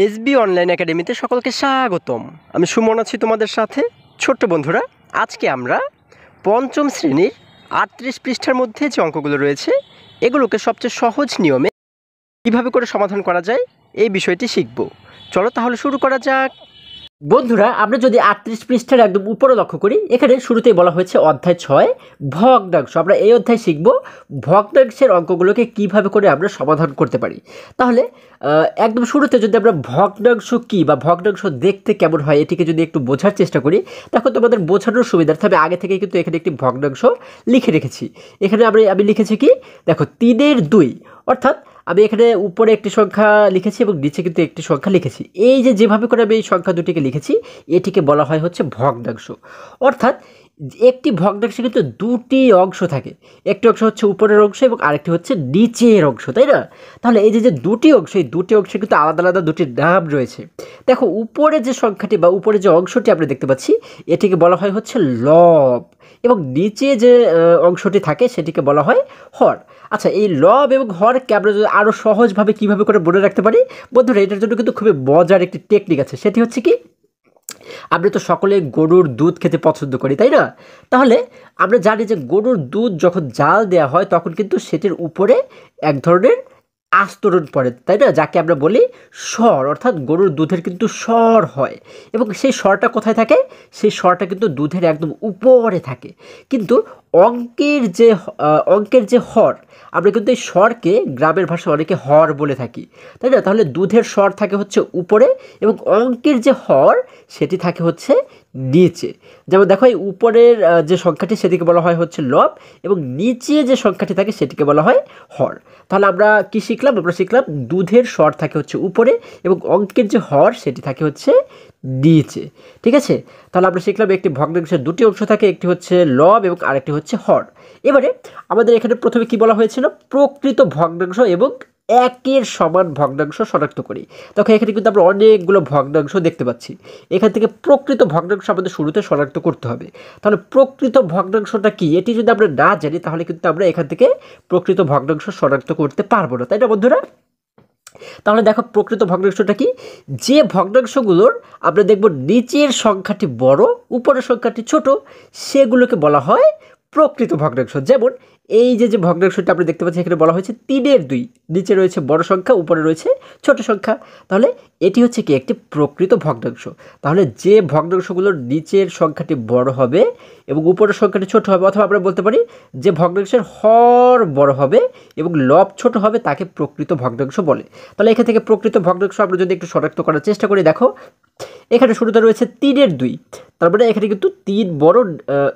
SB online একাডেমিতে সকলকে স্বাগতম। আমি সুমন আছি তোমাদের সাথে। ছোট্ট বন্ধুরা, আজকে আমরা পঞ্চম শ্রেণীর 38 পৃষ্ঠার মধ্যে যে অঙ্কগুলো রয়েছে এগুলোকে সবচেয়ে সহজ নিয়মে কীভাবে করে সমাধান করা যায় এই বিষয়টি শিখব। চলো তাহলে শুরু করা যাক। বন্ধুরা, আমরা যদি 38 পৃষ্ঠার একদম উপরে লক্ষ্য করি, এখানে শুরুতেই বলা হয়েছে অধ্যায় 6 ভগ্নাংশ। আমরা এই অধ্যায় শিখব ভগ্নাংশের অঙ্কগুলোকে কিভাবে করে আমরা সমাধান করতে পারি। তাহলে একদম শুরুতে যদি আমরা ভগ্নাংশ কী বা ভগ্নাংশ দেখতে কেমন হয় এটিকে যদি একটু বোঝার চেষ্টা করি, তখন তোমাদের বোঝানোর সুবিধার্থে আমি আগে থেকে কিন্তু এখানে একটি ভগ্নাংশ লিখে রেখেছি। এখানে আমি লিখেছি কি, দেখো 3/2, অর্থাৎ আমি এখানে উপরে একটি সংখ্যা লিখেছি এবং নিচে কিন্তু একটি সংখ্যা লিখেছি। এই যেভাবে করে আমি এই সংখ্যা দুটিকে লিখেছি এটিকে বলা হয় হচ্ছে ভগ্নাংশ। অর্থাৎ একটি ভগ্নাংশে কিন্তু দুটি অংশ থাকে, একটি অংশ হচ্ছে উপরের অংশ এবং আরেকটি হচ্ছে নিচের অংশ, তাই না? তাহলে এই যে দুটি অংশ, এই দুটি অংশে কিন্তু আলাদা আলাদা দুটি নাম রয়েছে। দেখো, উপরে যে সংখ্যাটি বা উপরে যে অংশটি আমরা দেখতে পাচ্ছি এটিকে বলা হয় হচ্ছে লব, এবং নিচে যে অংশটি থাকে সেটিকে বলা হয় হর। আচ্ছা, এই লব এবং হরকে আমরা যদি আরও সহজভাবে কীভাবে করে মনে রাখতে পারি, বন্ধুরা এটার জন্য কিন্তু খুবই মজার একটি টেকনিক আছে। সেটি হচ্ছে কি, আমরা তো সকলে গরুর দুধ খেতে পছন্দ করি, তাই না? তাহলে আমরা জানি যে গরুর দুধ যখন জাল দেওয়া হয় তখন কিন্তু সেটির উপরে এক ধরনের আস্তরণ পড়ে, তাই না? যাকে আমরা বলি স্বর, অর্থাৎ গরুর দুধের কিন্তু স্বর হয়, এবং সেই স্বরটা কোথায় থাকে? সেই স্বরটা কিন্তু দুধের একদম উপরে থাকে। কিন্তু অঙ্কের যে হর, আমরা কিন্তু এই স্বরকে গ্রামের ভাষায় অনেকে হর বলে থাকি, তাই না? তাহলে দুধের স্বর থাকে হচ্ছে উপরে এবং অঙ্কের যে হর সেটি থাকে হচ্ছে নিচে। যেমন দেখো, এই উপরের যে সংখ্যাটি সেটিকে বলা হয় হচ্ছে লব, এবং নিচে যে সংখ্যাটি থাকে সেটিকে বলা হয় হর। তাহলে আমরা কি শিখলাম? আমরা শিখলাম দুধের স্বর থাকে হচ্ছে উপরে এবং অঙ্কের যে হর সেটি থাকে হচ্ছে নিচে। ঠিক আছে? তাহলে আমরা শিখলাম একটি ভগ্নাংশের দুটি অংশ থাকে, একটি হচ্ছে লব এবং আরেকটি হচ্ছে হর। এবারে আমাদের এখানে প্রথমে কি বলা হয়েছিল? প্রকৃত ভগ্নাংশ এবং একের সমান ভগ্নাংশ শনাক্ত করি। তখন এখানে কিন্তু আমরা অনেকগুলো ভগ্নাংশ দেখতে পাচ্ছি। এখান থেকে প্রকৃত ভগ্নাংশ আমাদের শুরুতে শনাক্ত করতে হবে। তাহলে প্রকৃত ভগ্নাংশটা কি, এটি যদি আমরা না জানি তাহলে কিন্তু আমরা এখান থেকে প্রকৃত ভগ্নাংশ শনাক্ত করতে পারবো না, তাই না বন্ধুরা? তাহলে দেখো, প্রকৃত ভগ্নাংশটা কি? যে ভগ্নাংশগুলোর আমরা দেখব নিচের সংখ্যাটি বড় উপরের সংখ্যাটি ছোট, সেগুলোকে বলা হয় প্রকৃত ভগ্নাংশ। যেমন এই যে ভগ্নাংশটা আমরা দেখতে পাচ্ছি, এখানে বলা হয়েছে 3/2, নিচে রয়েছে বড় সংখ্যা, উপরে রয়েছে ছোট সংখ্যা। তাহলে এটি হচ্ছে কি, একটি প্রকৃত ভগ্নাংশ। তাহলে যে ভগ্নাংশগুলোর নিচের সংখ্যাটি বড় হবে এবং উপরের সংখ্যাটি ছোট হবে, অথবা আমরা বলতে পারি যে ভগ্নাংশের হর বড় হবে এবং লব ছোট হবে তাকে প্রকৃত ভগ্নাংশ বলে। তাহলে এখান থেকে প্রকৃত ভগ্নাংশ আমরা যদি একটু শনাক্ত করার চেষ্টা করি, দেখো এখানে শুরুতে রয়েছে 3/2, তার মানে এখানে কিন্তু 3 বড়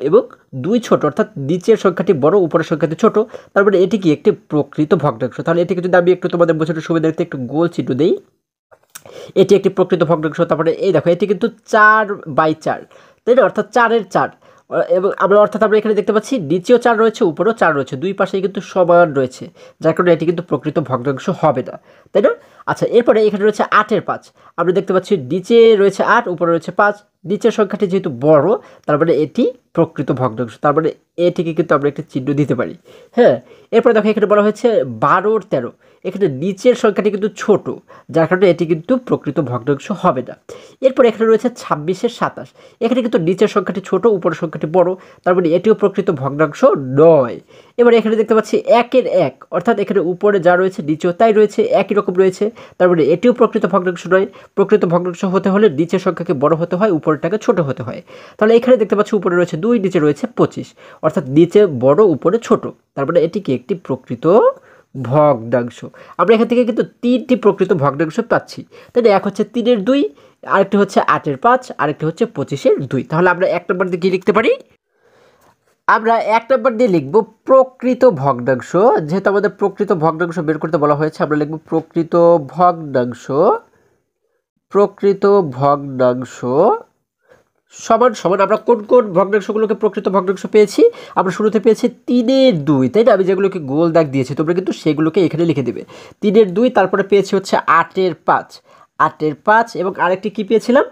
এবং 2 ছোট, অর্থাৎ নিচের সংখ্যাটি বড় উপরের সংখ্যাটি ছোট। তার মানে এটি কি, একটি প্রকৃত ভগ্নাংশ। তাহলে এটিকে যদি আমি একটু তোমাদের বোঝানোর সুবিধার্থে একটু গোল চিহ্ন দেই, এটি একটি প্রকৃত ভগ্নাংশ। তারপরে এই দেখো, এটি কিন্তু 4/4, তাই না? অর্থাৎ 4-এর 4, এবং আমরা এখানে দেখতে পাচ্ছি নিচেও 4 রয়েছে উপরেও 4 রয়েছে, দুই পাশেই কিন্তু সমান রয়েছে, যার কারণে এটি কিন্তু প্রকৃত ভগ্নাংশ হবে না, তাই না? আচ্ছা, এরপরে এখানে রয়েছে 8-এর 5, আমরা দেখতে পাচ্ছি নিচে রয়েছে 8 উপরে রয়েছে 5, নিচের সংখ্যাটি যেহেতু বড় তার মানে এটি প্রকৃত ভগ্নাংশ, তার মানে এটিকে কিন্তু আমরা একটি চিহ্ন দিতে পারি। হ্যাঁ, এরপরে দেখো এখানে বলা হয়েছে 12-13, এখানে নিচের সংখ্যাটি কিন্তু ছোট, যার কারণে এটি কিন্তু প্রকৃত ভগ্নাংশ হবে না। এরপর এখানে রয়েছে 26-27, এখানে কিন্তু নিচের সংখ্যাটি ছোট উপরের সংখ্যাটি বড়, তার মানে এটিও প্রকৃত ভগ্নাংশ নয়। এবার এখানে দেখতে পাচ্ছি 1-1, অর্থাৎ এখানে উপরে যা রয়েছে নিচেও তাই রয়েছে, একই রকম রয়েছে, তার মানে এটিও প্রকৃত ভগ্নাংশ নয়। প্রকৃত ভগ্নাংশ হতে হলে নিচের সংখ্যাকে বড় হতে হয়, উপরেরটাকে ছোট হতে হয়। তাহলে এখানে দেখতে পাচ্ছি উপরে রয়েছে 2, নিচে রয়েছে 25, অর্থাৎ নিচে বড় উপরে ছোট, তার মানে এটি কি, একটি প্রকৃত ভগ্নাংশ। আমরা এখান থেকে কিন্তু 3টি প্রকৃত ভগ্নাংশ পাচ্ছি, তাই না? এক হচ্ছে 3/2, আরেকটি হচ্ছে 8-5, আরেকটি হচ্ছে 25/2। তাহলে আমরা 1 নম্বর দিয়ে কি লিখতে পারি? আমরা 1 নম্বর দিয়ে লিখব প্রকৃত ভগ্নাংশ। যেহেতু আমাদের প্রকৃত ভগ্নাংশ বের করতে বলা হয়েছে, আমরা লিখব প্রকৃত ভগ্নাংশ সমান সমান। আমরা কোন কোন ভগ্নাংশগুলোকে প্রকৃত ভগ্নাংশ পেয়েছি? আমরা শুরুতে পেয়েছি 3/2, তাই না? আমি যেগুলোকে গোল দাগ দিয়েছি তোমরা কিন্তু সেগুলোকে এখানে লিখে দেবে। 3/2, তারপরে পেয়েছি হচ্ছে 8-5 এবং আরেকটি কি পেয়েছিলাম?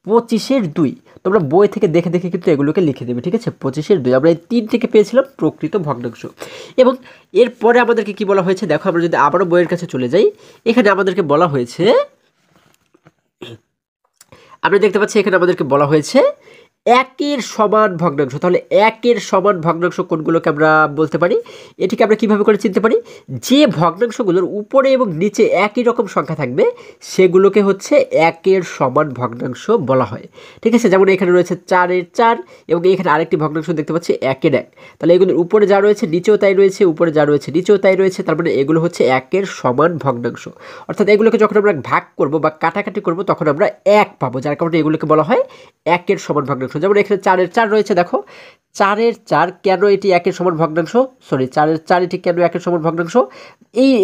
25/2। তোমরা বই থেকে দেখে দেখে কিন্তু এগুলোকে লিখে দেবে, ঠিক আছে? 25/2, আমরা এই 3 থেকে পেয়েছিলাম প্রকৃত ভগ্নাংশ। এবং এরপরে আমাদেরকে কি বলা হয়েছে? দেখো, আমরা যদি আবারও বইয়ের কাছে চলে যাই, এখানে আমাদেরকে বলা হয়েছে আমরা দেখতে পাচ্ছি এখানে আমাদেরকে বলা হয়েছে একের সমান ভগ্নাংশ। তাহলে একের সমান ভগ্নাংশ কোনগুলোকে আমরা বলতে পারি, এটিকে আমরা কিভাবে করে চিনতে পারি, যে ভগ্নাংশগুলোর উপরে এবং নিচে একই রকম সংখ্যা থাকবে সেগুলোকে হচ্ছে একের সমান ভগ্নাংশ বলা হয়। ঠিক আছে, যেমন এখানে রয়েছে 4-এর 4 এবং এখানে আরেকটি ভগ্নাংশ দেখতে পাচ্ছি 1-এর 1। তাহলে এগুলোর উপরে যা রয়েছে নিচেও তাই রয়েছে, উপরে যা রয়েছে নিচেও তাই রয়েছে, তার মানে এগুলো হচ্ছে একের সমান ভগ্নাংশ। অর্থাৎ এগুলোকে যখন আমরা ভাগ করব বা কাটাকাটি করব তখন আমরা 1 পাবো, যার কারণে এগুলোকে বলা হয় একের সমান ভগ্নাংশ। যেমন এখানে 4-এর 4 রয়েছে, দেখো 4-এর 4 কেন এটি একের সমান ভগ্নাংশ, 4-এর 4 এটি কেন একের সমান ভগ্নাংশ,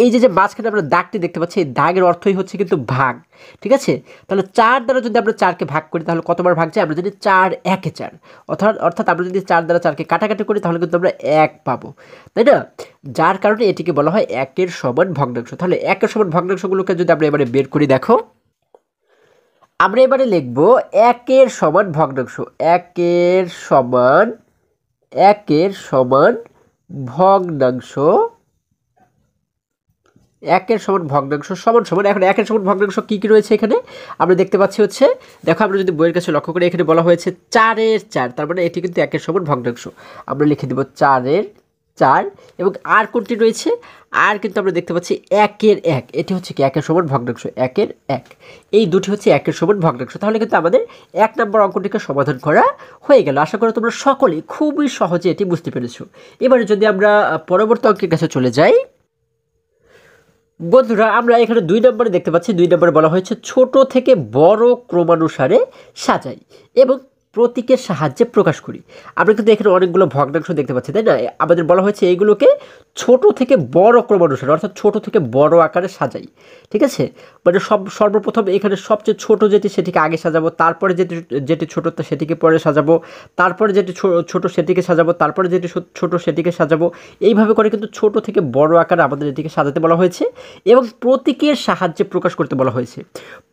এই যে মাঝখানে আমরা দাগটি দেখতে পাচ্ছি, এই দাগের অর্থই হচ্ছে কিন্তু ভাগ। ঠিক আছে, তাহলে 4 দ্বারা যদি আমরা 4কে ভাগ করি তাহলে কতবার ভাগ যায়, আমরা যদি 4 1-এ 4, অর্থাৎ আমরা যদি 4 দ্বারা 4কে কাটাকাটি করি তাহলে কিন্তু আমরা 1 পাবো, তাই না? যার কারণে এটিকে বলা হয় একের সমান ভগ্নাংশ। তাহলে একের সমান ভগ্নাংশগুলোকে যদি আমরা এবারে বের করি, দেখো আমরা এবারে লিখব একের সমান ভগ্নাংশ, একের সমান ভগ্নাংশ, একের সমান ভগ্নাংশ সমান সমান। এখন একের সমান ভগ্নাংশ কী কী রয়েছে এখানে আমরা দেখতে পাচ্ছি হচ্ছে, দেখো আমরা যদি বইয়ের কাছে লক্ষ্য করি এখানে বলা হয়েছে 4-এর 4, তার মানে এটি কিন্তু একের সমান ভগ্নাংশ। আমরা লিখে দেব 4-এর 4 এবং আর কোনটি রয়েছে, আর কিন্তু আমরা দেখতে পাচ্ছি 1-এর 1, এটি হচ্ছে কি একের সমান ভগ্নাংশ, 1-এর 1, এই দুটি হচ্ছে একের সমান ভগ্নাংশ। তাহলে কিন্তু আমাদের 1 নম্বর অঙ্কটিকে সমাধান করা হয়ে গেল। আশা করি তোমরা সকলেই খুবই সহজে এটি বুঝতে পেরেছো। এবারে যদি আমরা পরবর্তী অঙ্কের কাছে চলে যাই, বন্ধুরা আমরা এখানে 2 নম্বরে দেখতে পাচ্ছি, 2 নম্বরে বলা হয়েছে ছোট থেকে বড় ক্রমানুসারে সাজাই এবং প্রতীকের সাহায্যে প্রকাশ করি। আমরা কিন্তু এখানে অনেকগুলো ভগ্নাংশ দেখতে পাচ্ছি, তাই না? আমাদের বলা হয়েছে এইগুলোকে ছোট থেকে বড় ক্রমানুসারে, অর্থাৎ ছোট থেকে বড় আকারে সাজাই। ঠিক আছে, মানে সর্বপ্রথম এখানে সবচেয়ে ছোট যেটি সেটিকে আগে সাজাবো, তারপরে যেটি ছোট সেটিকে পরে সাজাবো, তারপরে যেটি ছোট সেটিকে সাজাবো, তারপরে যেটি ছোট সেটিকে সাজাবো। এইভাবে করে কিন্তু ছোট থেকে বড় আকারে আমাদের এটিকে সাজাতে বলা হয়েছে এবং প্রতীকের সাহায্যে প্রকাশ করতে বলা হয়েছে,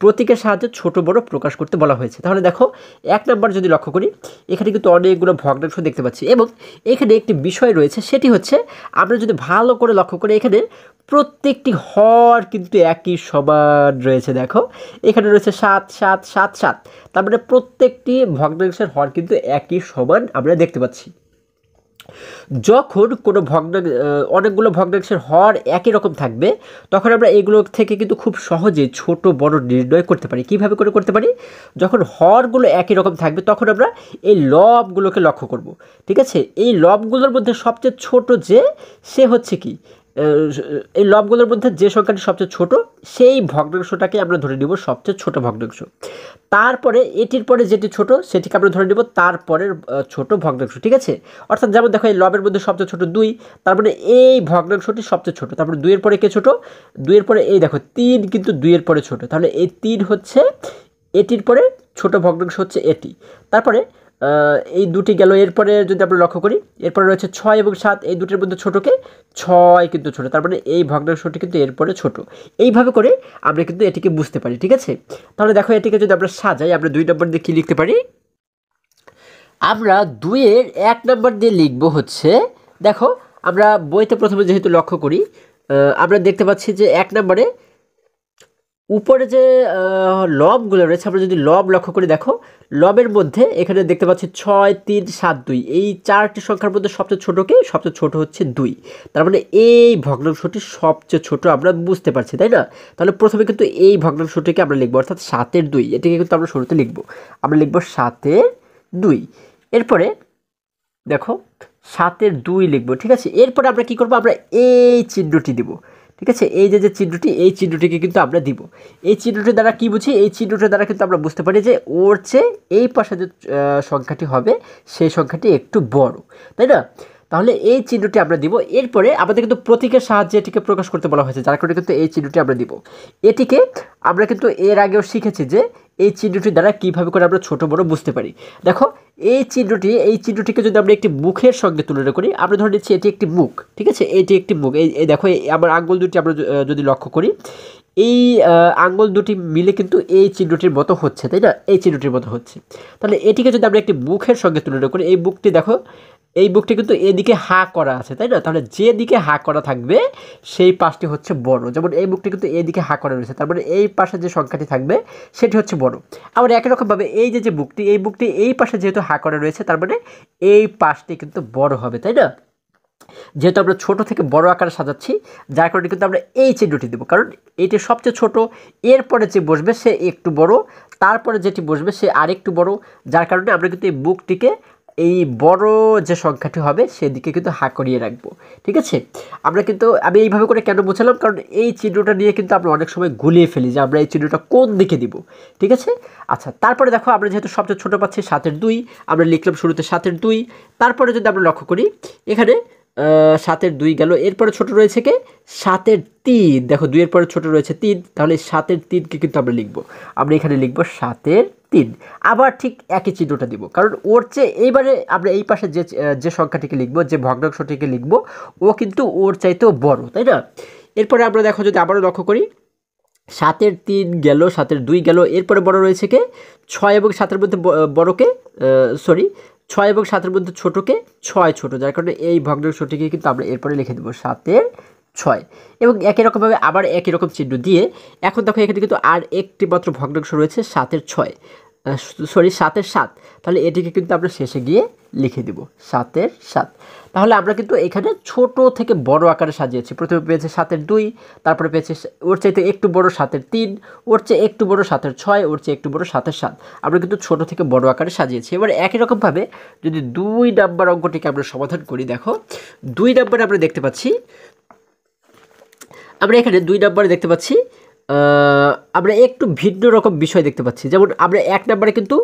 প্রতীকের সাহায্যে ছোট বড় প্রকাশ করতে বলা হয়েছে। তাহলে দেখো 1 নম্বর যদি লক্ষ্য করি এখানে কিন্তু অনেকগুলো ভগ্নাংশ দেখতে পাচ্ছি এবং এখানে একটি বিষয় রয়েছে, সেটি হচ্ছে আমরা যদি ভালো করে লক্ষ্য করি এখানে প্রত্যেকটি হর কিন্তু একই সমান রয়েছে। দেখো এখানে রয়েছে 7 7 7 7, তার মানে প্রত্যেকটি ভগ্নাংশের হর কিন্তু একই সমান আমরা দেখতে পাচ্ছি। যখন কোনো অনেকগুলো ভগ্নাংশের হর একই রকম থাকবে তখন আমরা এগুলো থেকে কিন্তু খুব সহজে ছোট বড় নির্ণয় করতে পারি। কিভাবে করে করতে পারি, যখন হরগুলো একই রকম থাকবে তখন আমরা এই লবগুলোকে লক্ষ্য করব। ঠিক আছে, এই লবগুলোর মধ্যে সবচেয়ে ছোট যে সে হচ্ছে কি, এই লবগুলোর মধ্যে যে সংখ্যাটি সবচেয়ে ছোট সেই ভগ্নাংশটাকে আমরা ধরে নিব সবচেয়ে ছোট ভগ্নাংশ। তারপরে এটির পরে যেটি ছোট সেটিকে আমরা ধরে নিব তারপরের ছোট ভগ্নাংশ। ঠিক আছে, অর্থাৎ যেমন দেখো এই লবের মধ্যে সবচেয়ে ছোট 2, তার মানে এই ভগ্নাংশটি সবচেয়ে ছোট। তারপরে 2 এর পরে কে ছোট, 2 এর পরে এই দেখো 3 কিন্তু 2 এর পরে ছোট, তাহলে এই 3 হচ্ছে এটির পরে ছোট ভগ্নাংশ হচ্ছে এটি। তারপরে এই দুটি গেল, এরপরে যদি আমরা লক্ষ্য করি এরপরে রয়েছে 6 এবং 7, এই দুটির মধ্যে ছোটকে 6 কিন্তু ছোট, তার মানে এই ভগ্নাংশটি কিন্তু এরপরে ছোট। এইভাবে করে আমরা কিন্তু এটিকে বুঝতে পারি। ঠিক আছে, তাহলে দেখো এটিকে যদি আমরা সাজাই আমরা 2 নম্বর দিয়ে কী লিখতে পারি, আমরা 2-এর 1 নম্বর দিয়ে লিখব হচ্ছে, দেখো আমরা বইতে প্রথমে যেহেতু লক্ষ্য করি আমরা দেখতে পাচ্ছি যে 1 নম্বরে উপরে যে লবগুলো রয়েছে আমরা যদি লব লক্ষ্য করি, দেখো লবের মধ্যে এখানে দেখতে পাচ্ছি 6 3 7 2, এই 4টি সংখ্যার মধ্যে সবচেয়ে ছোটকে, সবচেয়ে ছোট হচ্ছে 2, তার মানে এই ভগ্নাংশটি সবচেয়ে ছোট আমরা বুঝতে পারছি, তাই না? তাহলে প্রথমে কিন্তু এই ভগ্নাংশটিকে আমরা লিখবো, অর্থাৎ 7-এর 2, এটিকে কিন্তু আমরা শুরুতে লিখবো, আমরা লিখবো 7-এর 2। এরপরে দেখো 7-এর 2 লিখবো। ঠিক আছে, এরপরে আমরা কি করব, আমরা এই চিহ্নটি দিব। ঠিক আছে, এই যে চিহ্নটি, এই চিহ্নটিকে কিন্তু আমরা দিব। এই চিহ্নটির দ্বারা কি বুঝি, এই চিহ্নটির দ্বারা কিন্তু আমরা বুঝতে পারি যে ওর চেয়ে এই পাশে যে সংখ্যাটি হবে সেই সংখ্যাটি একটু বড়, তাই না? তাহলে এই চিহ্নটি আমরা দিব। এরপরে আমাদের কিন্তু প্রতীকের সাহায্যে এটিকে প্রকাশ করতে বলা হয়েছে, যার কারণে কিন্তু এই চিহ্নটি আমরা দিব। এটিকে আমরা কিন্তু এর আগেও শিখেছি যে এই চিহ্নটির দ্বারা কীভাবে করে আমরা ছোট বড় বুঝতে পারি। দেখো এই চিহ্নটিকে যদি আমরা একটি মুখের সঙ্গে তুলনা করি, আমরা ধরে নিচ্ছি এটি একটি মুখ। ঠিক আছে, এটি একটি মুখ, এই দেখো আমার আঙ্গুল দুটি আমরা যদি লক্ষ্য করি এই আঙ্গুল দুটি মিলে কিন্তু এই চিহ্নটির মতো হচ্ছে, তাই না? এই চিহ্নটির মতো হচ্ছে। তাহলে এটিকে যদি আমরা একটি মুখের সঙ্গে তুলনা করি, এই মুখটি দেখো এই বুকটি কিন্তু এদিকে হা করা আছে, তাই না? তাহলে যেদিকে হা করা থাকবে সেই পাশটি হচ্ছে বড়। যেমন এই বুকটি কিন্তু এদিকে হা করা রয়েছে, তার মানে এই পাশে যে সংখ্যাটি থাকবে সেটি হচ্ছে বড়। আবার একই রকমভাবে এই যে বুকটি, এই বুকটি এই পাশে যেহেতু হা করা রয়েছে, তার মানে এই পাশটি কিন্তু বড় হবে, তাই না? যেহেতু আমরা ছোট থেকে বড় আকারে সাজাচ্ছি, যার কারণে কিন্তু আমরা এই চিহ্নটি দেবো, কারণ এইটি সবচেয়ে ছোট, এরপরে যে বসবে সে একটু বড়, তারপরে যেটি বসবে সে আরেকটু বড়, যার কারণে আমরা কিন্তু এই বুকটিকে এই বড় যে সংখ্যাটি হবে সেদিকে কিন্তু হা করিয়ে রাখবো। ঠিক আছে, আমরা কিন্তু আমি এইভাবে করে কেন বোঝালাম, কারণ এই চিহ্নটা নিয়ে কিন্তু আমরা অনেক সময় গুলিয়ে ফেলি যে আমরা এই চিহ্নটা কোন দিকে দিব। ঠিক আছে, আচ্ছা, তারপরে দেখো আমরা যেহেতু সবচেয়ে ছোট পাচ্ছি 7/2, আমরা লিখলাম শুরুতে 7/2। তারপরে যদি আমরা লক্ষ্য করি এখানে 7/2 গেল, এরপরে ছোট রয়েছে কে 7/3, দেখো 2 এর পরে ছোট রয়েছে 3, তাহলে 7/3কে কিন্তু আমরা লিখবো, আমরা এখানে লিখবো 7/3। আবার ঠিক একই চিহ্নটা দিব, কারণ ওর চেয়ে এইবারে আমরা এই পাশে যে সংখ্যাটিকে লিখবো, যে ভগ্নাংশটিকে লিখবো, ও কিন্তু ওর চাইতেও বড়, তাই না? এরপরে আমরা দেখো যদি আবারও লক্ষ্য করি 7/3 গেল, 7/2 গেল, এরপরে বড় রয়েছে কে 6 এবং 7-এর মধ্যে বড়কে, 6 এবং 7-এর মধ্যে ছোটকে 6 ছোট, যার কারণে এই ভগ্নাংশটিকে কিন্তু আমরা এরপরে লিখে দেবো 7/6। এবং একই রকমভাবে আবার একই রকম চিহ্ন দিয়ে এখন দেখো এখানে কিন্তু আর একটি মাত্র ভগ্নাংশ রয়েছে 7/6, 7/7, তাহলে এটিকে কিন্তু আমরা শেষে গিয়ে লিখে দেব 7/7। তাহলে আমরা কিন্তু এখানে ছোট থেকে বড় আকারে সাজিয়েছি। প্রথমে পেয়েছে 7/2, তারপরে পেয়েছে ওর চাইতে একটু বড় 7/3, ওর চেয়ে একটু বড় 7/6, ওর চেয়ে একটু বড় 7/7। আমরা কিন্তু ছোট থেকে বড় আকারে সাজিয়েছি। এবার একই রকমভাবে যদি 2 নাম্বার অঙ্কটিকে আমরা সমাধান করি, দেখো 2 নাম্বারে আমরা দেখতে পাচ্ছি, আমরা এখানে 2 নাম্বারে দেখতে পাচ্ছি আমরা একটু ভিন্ন রকম বিষয় দেখতে পাচ্ছি। যেমন আমরা 1 নাম্বারে কিন্তু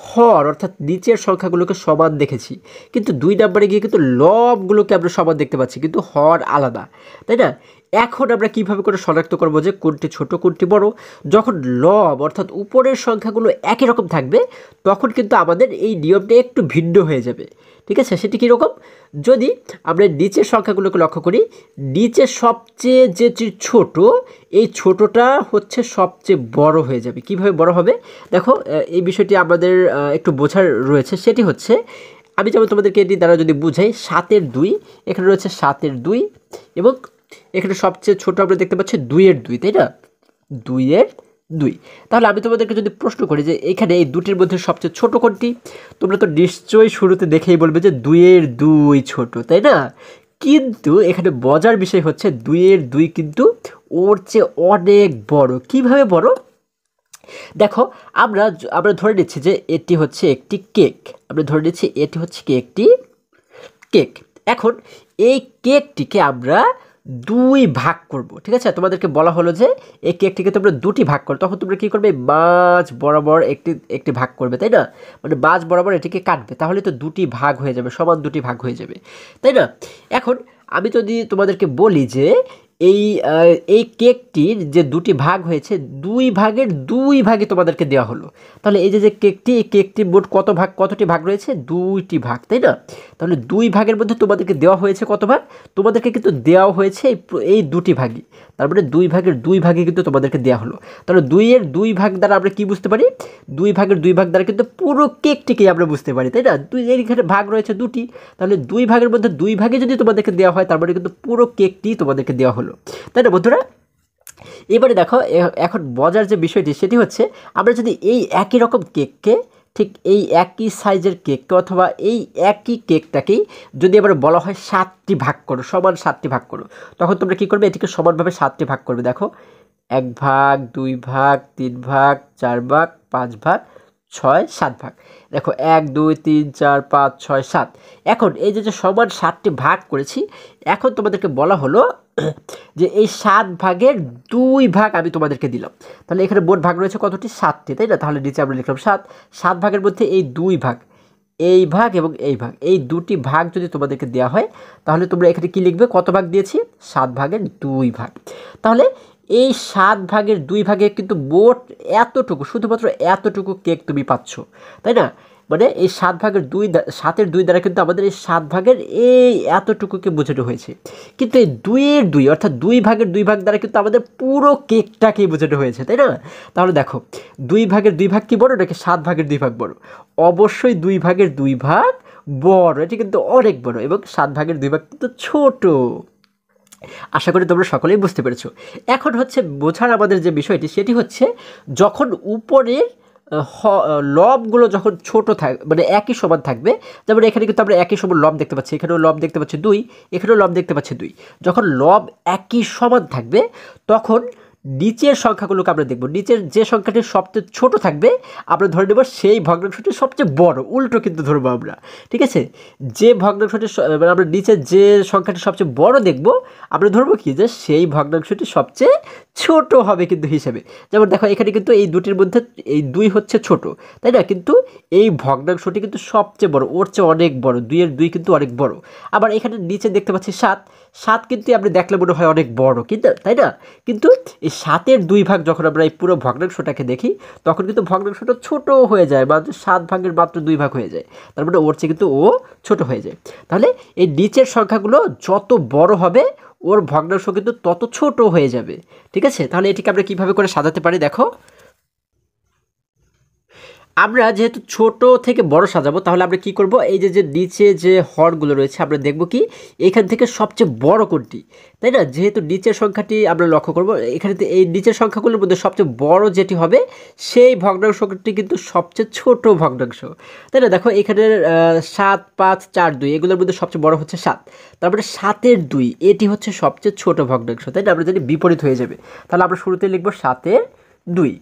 হর অর্থাৎ নিচের সংখ্যাগুলোকে সমান দেখেছি, কিন্তু 2 নাম্বারে গিয়ে কিন্তু লবগুলোকে আমরা সমান দেখতে পাচ্ছি, কিন্তু হর আলাদা, তাই না? এখন আমরা কিভাবে করে শনাক্ত করবো যে কোনটি ছোট কোনটি বড়? যখন লব অর্থাৎ উপরের সংখ্যাগুলো একই রকম থাকবে তখন কিন্তু আমাদের এই নিয়মটা একটু ভিন্ন হয়ে যাবে। ঠিক আছে, সেটি কীরকম? যদি আমরা নিচের সংখ্যাগুলোকে লক্ষ্য করি, নিচে সবচেয়ে যেটি ছোট, এই ছোটটা হচ্ছে সবচেয়ে বড় হয়ে যাবে। কিভাবে বড় হবে দেখো, এই বিষয়টি আমাদের একটু বোঝার রয়েছে। সেটি হচ্ছে, আমি যেমন তোমাদেরকে এটি দ্বারা যদি বুঝাই, 7/2, এখানে রয়েছে 7/2 এবং এখানে সবচেয়ে ছোট আমরা দেখতে পাচ্ছি 2/2, তাই না? 2/2। তাহলে আমি তোমাদেরকে যদি প্রশ্ন করি যে এখানে এই দুটির মধ্যে সবচেয়ে ছোট কোনটি, তোমরা তো নিশ্চয়ই শুরুতে দেখেই বলবে যে 2/2 ছোট, তাই না? কিন্তু এখানে মজার বিষয় হচ্ছে 2/2 কিন্তু ওর চেয়ে অনেক বড়। কিভাবে বড় দেখো, আমরা ধরে নিচ্ছি যে এটি হচ্ছে একটি কেক, আমরা ধরে নিচ্ছি এটি হচ্ছে কি একটি কেক। এখন এই কেকটিকে আমরা 2 ভাগ করব। ঠিক আছে, তোমাদেরকে বলা হলো যে এই কেকটিকে তোমরা 2টি ভাগ করো, তখন তোমরা কী করবে, মাঝ বরাবর একটি ভাগ করবে, তাই না? মানে মাঝ বরাবর এটিকে কাটবে, তাহলে তো 2টি ভাগ হয়ে যাবে, সমান 2টি ভাগ হয়ে যাবে, তাই না? এখন আমি যদি তোমাদেরকে বলি যে এই কেকটির যে 2টি ভাগ হয়েছে, 2 ভাগের 2 ভাগে তোমাদেরকে দেওয়া হলো, তাহলে এই যে কেকটি, এই কেকটির মোট কতটি ভাগ রয়েছে? 2টি ভাগ, তাই না? তাহলে 2 ভাগের মধ্যে তোমাদেরকে দেওয়া হয়েছে কত ভাগ? তোমাদেরকে কিন্তু দেওয়া হয়েছে এই 2টি ভাগই, তার মানে 2 ভাগের 2 ভাগে কিন্তু তোমাদেরকে দেওয়া হলো। তাহলে 2-এর 2 ভাগ দ্বারা আমরা কি বুঝতে পারি? 2 ভাগের 2 ভাগ দ্বারা কিন্তু পুরো কেকটিকেই আমরা বুঝতে পারি, তাই না? এখানে ভাগ রয়েছে 2টি, তাহলে 2 ভাগের মধ্যে 2 ভাগে যদি তোমাদেরকে দেওয়া হয়, তার মানে কিন্তু পুরো কেকটি তোমাদেরকে দেওয়া হলো, তাই না বন্ধুরা? এবারে দেখো, এখন মজার যে বিষয়টি সেটি হচ্ছে, আমরা যদি এই একই রকম কেককে, ঠিক এই একই সাইজের কেককে অথবা এই একই কেকটাকেই যদি এবার বলা হয় 7টি ভাগ করো, সমান 7টি ভাগ করো, তখন তোমরা কী করবে? এটিকে সমানভাবে 7টি ভাগ করবে। দেখো, 1 ভাগ, 2 ভাগ, 3 ভাগ, 4 ভাগ, 5 ভাগ, 6, 7 ভাগ। দেখো 1, 2, 3, 4, 5, 6, 7। এখন এই যে সমান 7টি ভাগ করেছি, এখন তোমাদেরকে বলা হলো যে এই 7 ভাগের 2 ভাগ আমি তোমাদেরকে দিলাম, তাহলে এখানে মোট ভাগ রয়েছে কতটি? 7টি, তাই না? তাহলে নিচে আমরা লিখলাম 7 ভাগের মধ্যে এই 2 ভাগ, এই ভাগ এবং এই ভাগ, এই 2টি ভাগ যদি তোমাদেরকে দেওয়া হয়, তাহলে তোমরা এখানে কি লিখবে? কত ভাগ দিয়েছি? 7 ভাগের 2 ভাগ। তাহলে এই 7 ভাগের 2 ভাগে কিন্তু মোট এতটুকু, শুধুমাত্র এতটুকু কেক তুমি পাচ্ছ, তাই না? মানে এই 7 ভাগের 2, 7-এর 2 দ্বারা কিন্তু আমাদের এই 7 ভাগের এই এতটুকুকে বোঝানো হয়েছে, কিন্তু এই 2-এর 2 অর্থাৎ 2 ভাগের 2 ভাগ দ্বারা কিন্তু আমাদের পুরো কেকটাকেই বোঝানো হয়েছে, তাই না? তাহলে দেখো 2 ভাগের 2 ভাগ কি বড় নাকি 7 ভাগের 2 ভাগ বড়? অবশ্যই 2 ভাগের 2 ভাগ বড়, এটি কিন্তু অনেক বড়, এবং 7/2 কিন্তু ছোট। আশা করি তোমরা সকলেই বুঝতে পেরেছো। এখন হচ্ছে বোঝার আমাদের যে বিষয়টি সেটি হচ্ছে যখন উপরের লবগুলো যখন ছোট মানে একই সমান থাকবে, যেমন এখানে কিন্তু আমরা একই সমান লব দেখতে পাচ্ছি, এখানেও লব দেখতে পাচ্ছি 2, এখানেও লব দেখতে পাচ্ছি 2। যখন লব একই সমান থাকবে তখন নিচের সংখ্যাগুলোকে আমরা দেখব, নিচের যে সংখ্যাটি সবচেয়ে ছোট থাকবে আমরা ধরে নেব সেই ভগ্নাংশটি সবচেয়ে বড়, উল্টো কিন্তু ধরবো আমরা, ঠিক আছে। যে ভগ্নাংশটি মানে আমরা নিচে যে সংখ্যাটি সবচেয়ে বড় দেখব আমরা ধরবো কি, যে সেই ভগ্নাংশটি সবচেয়ে ছোট হবে কিন্তু হিসেবে। যেমন দেখো এখানে কিন্তু এই দুটির মধ্যে এই 2 হচ্ছে ছোট, তাই না, কিন্তু এই ভগ্নাংশটি কিন্তু সবচেয়ে বড়, ওর চেয়ে অনেক বড়, 2-এর 2 কিন্তু অনেক বড়। আবার এখানে নিচে দেখতে পাচ্ছি 7 কিন্তু আপনি দেখলে মনে হয় অনেক বড়, কিন্তু তাই না, কিন্তু এই 7-এর 2 ভাগ যখন আমরা এই পুরো ভগ্নাংশটাকে দেখি তখন কিন্তু ভগ্নাংশটা ছোট হয়ে যায়, মাত্র 7/2 ভাগ হয়ে যায়, তার মানে ওর চেয়ে কিন্তু ও ছোট হয়ে যায়। তাহলে এই নিচের সংখ্যাগুলো যত বড় হবে ওর ভগ্নাংশ কিন্তু তত ছোট হয়ে যাবে, ঠিক আছে। তাহলে এটিকে আমরা কীভাবে করে সাজাতে পারি দেখো, আমরা যেহেতু ছোট থেকে বড় সাজাবো তাহলে আমরা কি করব, এই যে নিচে যে হরগুলো রয়েছে আমরা দেখব কি এখান থেকে সবচেয়ে বড় কোনটি, তাই না। যেহেতু নিচের সংখ্যাটি আমরা লক্ষ্য করব, এখানে এই নিচের সংখ্যাগুলোর মধ্যে সবচেয়ে বড় যেটি হবে সেই ভগ্নাংশটি কিন্তু সবচেয়ে ছোট ভগ্নাংশ, তাই না। দেখো এখানের 7, 5, 4, 2 এগুলোর মধ্যে সবচেয়ে বড় হচ্ছে 7, তারপরে 7-এর 2 এটি হচ্ছে সবচেয়ে ছোট ভগ্নাংশ, তাই না। আমরা যদি বিপরীত হয়ে যাবে তাহলে আমরা শুরুতে লিখব 7-এর 2।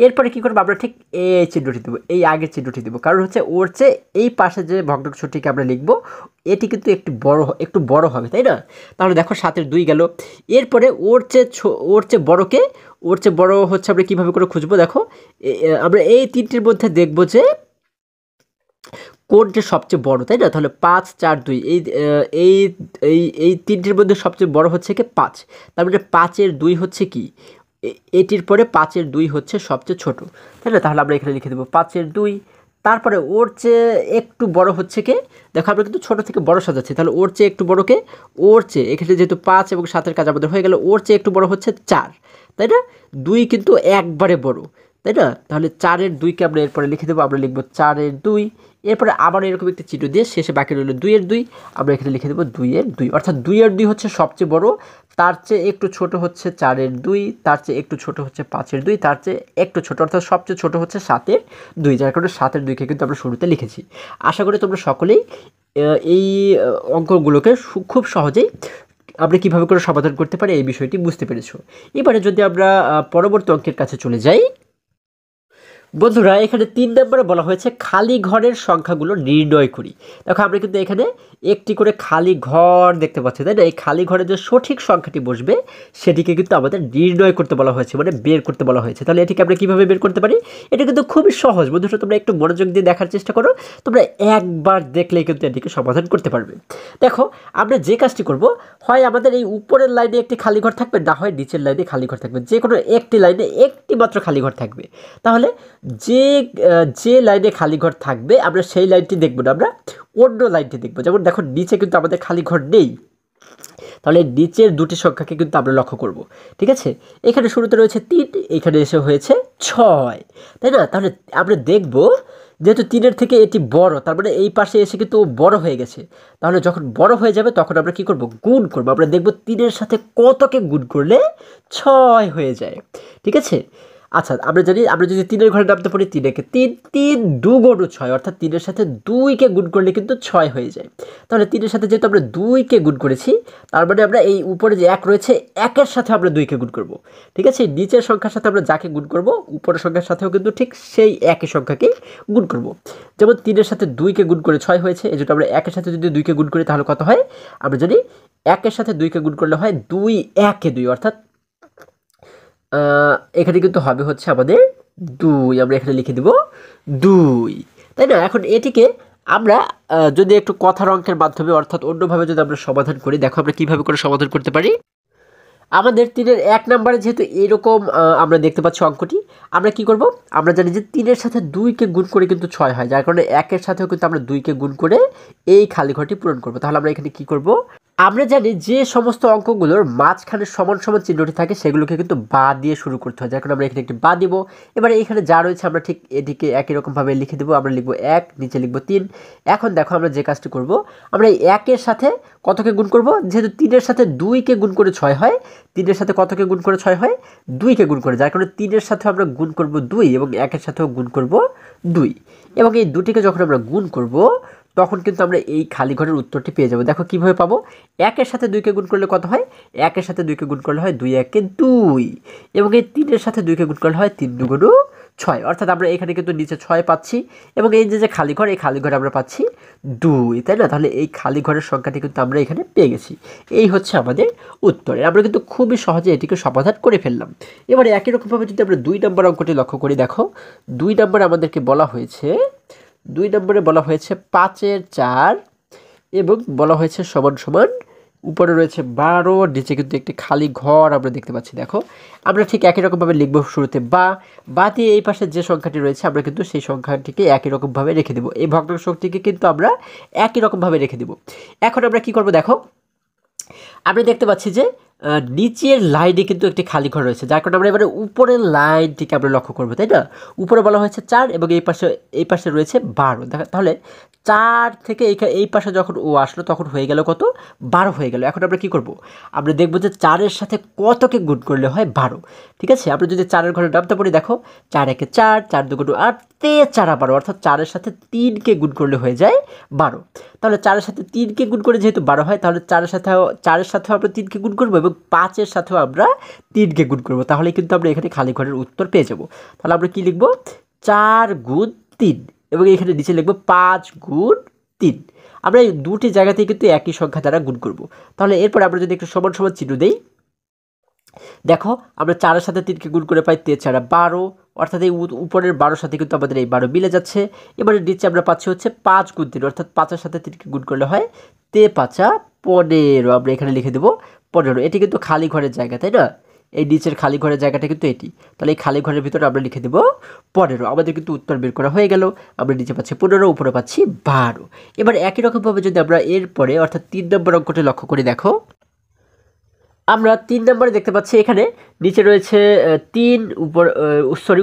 এরপরে কী করবো, আমরা ঠিক এই চিহ্নটি দেবো, এই আগের চিহ্নটি দেবো, কারণ হচ্ছে ওর চেয়ে এই পাশে যে ভগ্নাংশটিকে আমরা লিখবো এটি কিন্তু একটু বড় হবে, তাই না। তাহলে দেখো 7-এর 2 গেল। এরপরে ওর চেয়ে বড় হচ্ছে আমরা কীভাবে করে খুঁজবো, দেখো আমরা এই তিনটির মধ্যে দেখবো যে কোনটি সবচেয়ে বড়, তাই না। তাহলে 5, 4, 2 এই তিনটির মধ্যে সবচেয়ে বড় হচ্ছে কি 5, তার মানে 5-এর 2 হচ্ছে কি, এটির পরে 5-এর 2 হচ্ছে সবচেয়ে ছোট, তাই না। তাহলে আমরা এখানে লিখে দেবো 5-এর 2। তারপরে ওর চেয়ে একটু বড় হচ্ছে কে, দেখো আমরা কিন্তু ছোট থেকে বড় সাজাচ্ছি, তাহলে ওর চেয়ে একটু বড়কে, ওর চেয়ে এখানে যেহেতু 5 এবং 7-এর কাজ আমাদের হয়ে গেল, ওর চেয়ে একটু বড় হচ্ছে 4, তাই না। 2 কিন্তু একবারে বড়, তাই না। তাহলে 4-এর 2কে আমরা এরপরে লিখে দেবো, আমরা লিখবো 4-এর 2। এরপরে আবার এরকম একটি চিহ্ন দিয়ে শেষে বাকি রইল 2-এর 2, আমরা এখানে লিখে দেবো 2-এর 2, অর্থাৎ 2-এর 2 হচ্ছে সবচেয়ে বড়, তার চেয়ে একটু ছোট হচ্ছে 4-এর 2, তার চেয়ে একটু ছোট হচ্ছে 5-এর 2, তার চেয়ে একটু ছোট অর্থাৎ সবচেয়ে ছোট হচ্ছে 7-এর 2, যার কারণে 7-এর 2কে কিন্তু আমরা শুরুতে লিখেছি। আশা করি তোমরা সকলেই এই অঙ্কগুলোকে খুব সহজেই আমরা কীভাবে করে সমাধান করতে পারি এই বিষয়টি বুঝতে পেরেছো। এবারে যদি আমরা পরবর্তী অঙ্কের কাছে চলে যাই, বন্ধুরা এখানে 3 নম্বরে বলা হয়েছে খালি ঘরের সংখ্যাগুলো নির্ণয় করি। দেখো আমরা কিন্তু এখানে একটি করে খালি ঘর দেখতে পাচ্ছি, তাই না। এই খালি ঘরে যে সঠিক সংখ্যাটি বসবে সেটিকে কিন্তু আমাদের নির্ণয় করতে বলা হয়েছে, মানে বের করতে বলা হয়েছে। তাহলে এটিকে আমরা কীভাবে বের করতে পারি, এটা কিন্তু খুবই সহজ বন্ধুরা, তোমরা একটু মনোযোগ দিয়ে দেখার চেষ্টা করো, তোমরা একবার দেখলেই কিন্তু এটিকে সমাধান করতে পারবে। দেখো আমরা যে কাজটি করব, হয় আমাদের এই উপরের লাইনে একটি খালি ঘর থাকবে, না হয় নিচের লাইনে খালি ঘর থাকবে, যে কোনো একটি লাইনে একটি মাত্র খালি ঘর থাকবে। তাহলে যে লাইনে খালি ঘর থাকবে আমরা সেই লাইনটি দেখব না, আমরা অন্য লাইনটি দেখব। যেমন দেখো নিচে কিন্তু আমাদের খালি ঘর নেই, তাহলে নিচের দুটি সংখ্যাকে কিন্তু আমরা লক্ষ্য করব, ঠিক আছে। এখানে শুরুতে রয়েছে 3, এখানে এসে হয়েছে 6, তাই না। তাহলে আমরা দেখব যেহেতু 3-এর থেকে এটি বড়, তার মানে এই পাশে এসে কিন্তু বড় হয়ে গেছে। তাহলে যখন বড় হয়ে যাবে তখন আমরা কি করব, গুণ করব। আমরা দেখব 3-এর সাথে কতকে গুণ করলে 6 হয়ে যায়, ঠিক আছে। আচ্ছা আমরা জানি, আমরা যদি 3-এর ঘরে নামতে পারি 3-একে 3, 3 2 × 6 অর্থাৎ 3-এর সাথে 2কে গুণ করলে কিন্তু 6 হয়ে যায়। তাহলে 3-এর সাথে যেহেতু আমরা 2কে গুণ করেছি, তার মানে আমরা এই উপরে যে 1 রয়েছে 1-এর সাথে আমরা 2কে গুণ করব, ঠিক আছে। নিচের সংখ্যার সাথে আমরা যাকে গুণ করব উপরের সংখ্যার সাথেও কিন্তু ঠিক সেই একই সংখ্যাকেই গুণ করব। যেমন 3-এর সাথে 2কে গুণ করে 6 হয়েছে, এই জন্য আমরা 1-এর সাথে যদি 2কে গুণ করি তাহলে কত হয়, আমরা জানি 1-এর সাথে 2কে গুণ করলে হয় 2, 1-এ 2, অর্থাৎ এখানে কিন্তু হবে হচ্ছে আমাদের 2, আমরা এখানে লিখে দেব 2, তাই না। এখন এটিকে আমরা যদি একটু কথার অঙ্কের মাধ্যমে অর্থাৎ অন্যভাবে যদি আমরা সমাধান করি, দেখো আমরা কীভাবে করে সমাধান করতে পারি। আমাদের 3-এর 1 নম্বরে যেহেতু এরকম আমরা দেখতে পাচ্ছি অঙ্কটি, আমরা কি করব, আমরা জানি যে 3-এর সাথে 2কে গুণ করে কিন্তু 6 হয়, যার কারণে 1-এর সাথেও কিন্তু আমরা 2কে গুণ করে এই খালি ঘরটি পূরণ করব। তাহলে আমরা এখানে কি করব, আমরা জানি যে সমস্ত অঙ্কগুলোর মাঝখানে সমান সমান চিহ্নটি থাকে সেগুলোকে কিন্তু বা দিয়ে শুরু করতে হয়, যার কারণে আমরা এখানে একটি বা দিব। এবারে এখানে যা রয়েছে আমরা ঠিক এদিকে একই রকমভাবে লিখে দেবো। আমরা লিখবো 1, নিচে লিখবো 3। এখন দেখো আমরা যে কাজটি করব, আমরা এই 1-এর সাথে কতকে গুণ করব, যেহেতু 3-এর সাথে 2-কে গুণ করে 6 হয়, 3-এর সাথে কতকে গুণ করে 6 হয়, 2-কে গুণ করে, যার কারণে 3-এর সাথে আমরা গুণ করব 2 এবং 1-এর সাথেও গুণ করব 2। এবং এই দুটিকে যখন আমরা গুণ করব তখন কিন্তু আমরা এই খালি ঘরের উত্তরটি পেয়ে যাব। দেখো কীভাবে পাবো, 1-এর সাথে 2-কে গুণ করলে কত হয়, 1-এর সাথে 2-কে গুণ করলে হয় 2 1 2, এবং এই 3-এর সাথে 2-কে গুণ করলে হয় 3 2 6। অর্থাৎ আমরা এখানে কিন্তু নিচে 6 পাচ্ছি এবং এই যে খালি ঘর, এই খালি ঘরে আমরা পাচ্ছি 2, তাই না? তাহলে এই খালি ঘরের সংখ্যাটি কিন্তু আমরা এখানে পেয়ে গেছি। এই হচ্ছে আমাদের উত্তর। আমরা কিন্তু খুবই সহজে এটিকে সমাধান করে ফেললাম। এবারে একই রকমভাবে যদি আমরা 2 নম্বর অঙ্কটি লক্ষ্য করি, দেখো 2 নম্বরে আমাদেরকে বলা হয়েছে, 2 নম্বরে বলা হয়েছে 5-এর 4 এবং বলা হয়েছে সমান সমান, উপরে রয়েছে 12, নিচে কিন্তু একটি খালি ঘর আমরা দেখতে পাচ্ছি। দেখো আমরা ঠিক একই রকমভাবে লিখবো, শুরুতে বা দিয়ে এই পাশে যে সংখ্যাটি রয়েছে আমরা কিন্তু সেই সংখ্যাটিকে একই রকমভাবে রেখে দেবো। এই ভগ্নাংশটিকে কিন্তু আমরা একই রকমভাবে রেখে দেবো। এখন আমরা কি করব, দেখো আমরা দেখতে পাচ্ছি যে নিচের লাইনে কিন্তু একটি খালি ঘর রয়েছে, যার কারণে আমরা এবারে উপরের লাইনটিকে আমরা লক্ষ্য করবো, তাই না? উপরে বলা হয়েছে 4 এবং এই পাশে রয়েছে 12। তাহলে 4 থেকে এই পাশে যখন ও আসলো তখন হয়ে গেল কত, 12 হয়ে গেল। এখন আমরা কি করব, আমরা দেখব যে 4-এর সাথে কতকে গুণ করলে হয় 12। ঠিক আছে, আমরা যদি 4-এর ঘরে নামতে পারি, দেখো 4 1 4, 4 2 8, 4 12, অর্থাৎ 4-এর সাথে 3-কে গুণ করলে হয়ে যায় 12। তাহলে 4-এর সাথে 3-কে গুণ করে যেহেতু 12 হয়, তাহলে 4-এর সাথেও আমরা 3-কে গুণ করবো এবং 5-এর সাথেও আমরা 3-কে গুণ করবো। তাহলে কিন্তু আমরা এখানে খালি ঘরের উত্তর পেয়ে যাব। তাহলে আমরা কি লিখবো, 4 গুণ 3, এবং এখানে নিচে লিখবো 5 গুণ 3। আমরা এই দুটি জায়গাতেই কিন্তু একই সংখ্যা দ্বারা গুণ করব। তাহলে এরপর আমরা যদি একটু সমান সমান চিহ্ন দেই, দেখো আমরা 4-এর সাথে 3-কে গুণ করে পাই 3 4 12, অর্থাৎ এই উপরের 12-র সাথে কিন্তু আমাদের এই 12 মিলে যাচ্ছে। এবারে নিচে আমরা পাচ্ছি হচ্ছে 5 গুণ 3, অর্থাৎ 5-এর সাথে 3-কে গুণ করলে হয় 3 5 15। আমরা এখানে লিখে দেবো 15। এটি কিন্তু খালি ঘরের জায়গা, তাই না? এই নিচের খালি ঘরের জায়গাটা কিন্তু এটি। তাহলে এই খালি ঘরের ভিতরে আমরা লিখে দেবো 15। আমাদের কিন্তু উত্তর বের করা হয়ে গেল। আমরা নিচে পাচ্ছি 15, উপরে পাচ্ছি 12। এবার একই রকমভাবে যদি আমরা এরপরে অর্থাৎ 3 নম্বর অঙ্কটি লক্ষ্য করি, দেখো আমরা 3 নম্বরে দেখতে পাচ্ছি এখানে নিচে রয়েছে 3,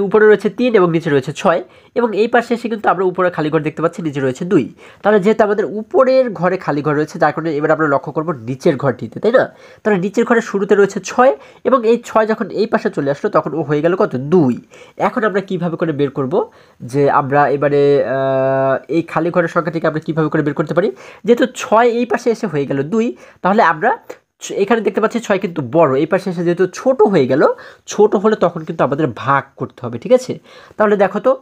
উপরে রয়েছে 3 এবং নিচে রয়েছে 6, এবং এই পাশে এসে কিন্তু আমরা উপরে খালি ঘর দেখতে পাচ্ছি, নিচে রয়েছে 2। তাহলে যেহেতু আমাদের উপরের ঘরে খালি ঘর রয়েছে, যার কারণে এবার আমরা লক্ষ্য করব নিচের ঘরটিতে, তাই না? তাহলে নিচের ঘরের শুরুতে রয়েছে 6 এবং এই 6 যখন এই পাশে চলে আসলো তখন ও হয়ে গেল কত, 2। এখন আমরা কিভাবে করে বের করব যে আমরা এবারে এই খালি ঘরের সংখ্যাটিকে আমরা কিভাবে করে বের করতে পারি? যেহেতু 6 এই পাশে এসে হয়ে গেল 2, তাহলে আমরা এখানে দেখতে পাচ্ছি 6 কিন্তু বড়, এই পাশে এসে যেহেতু ছোট হয়ে গেল, ছোট হলে তখন কিন্তু আমাদের ভাগ করতে হবে। ঠিক আছে, তাহলে দেখো তো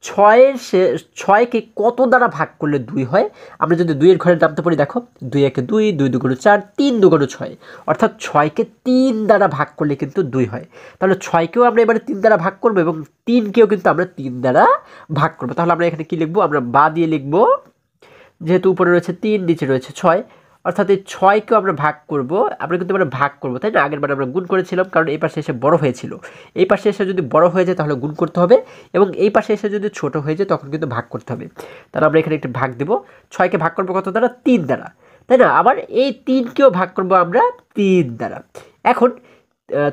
6-কে কত দ্বারা ভাগ করলে 2 হয়? আমরা যদি 2-এর ঘরে নামতে পারি, দেখো 2 1 2, 2 2 4, 3 2 6, অর্থাৎ 6-কে 3 দ্বারা ভাগ করলে কিন্তু 2 হয়। তাহলে 6-কেও আমরা এবারে 3 দ্বারা ভাগ করবো এবং 3-কেও কিন্তু আমরা 3 দ্বারা ভাগ করবো। তাহলে আমরা এখানে কি লিখবো, আমরা বা দিয়ে লিখবো, যেহেতু উপরে রয়েছে 3, নিচে রয়েছে 6, অর্থাৎ এই 6-কেও আমরা ভাগ করব। আমরা কিন্তু আমরা ভাগ করব, তাই না? আগের বার আমরা গুণ করেছিলাম, কারণ এই পাশে এসে বড় হয়েছিল। এই পাশে এসে যদি বড় হয়ে যায় তাহলে গুণ করতে হবে, এবং এই পাশে এসে যদি ছোট হয়ে যায় তখন কিন্তু ভাগ করতে হবে। তাহলে আমরা এখানে একটি ভাগ দেব। 6-কে ভাগ করবো কত দ্বারা, 3 দ্বারা, তাই না? আবার এই 3-কেও ভাগ করবো আমরা 3 দ্বারা। এখন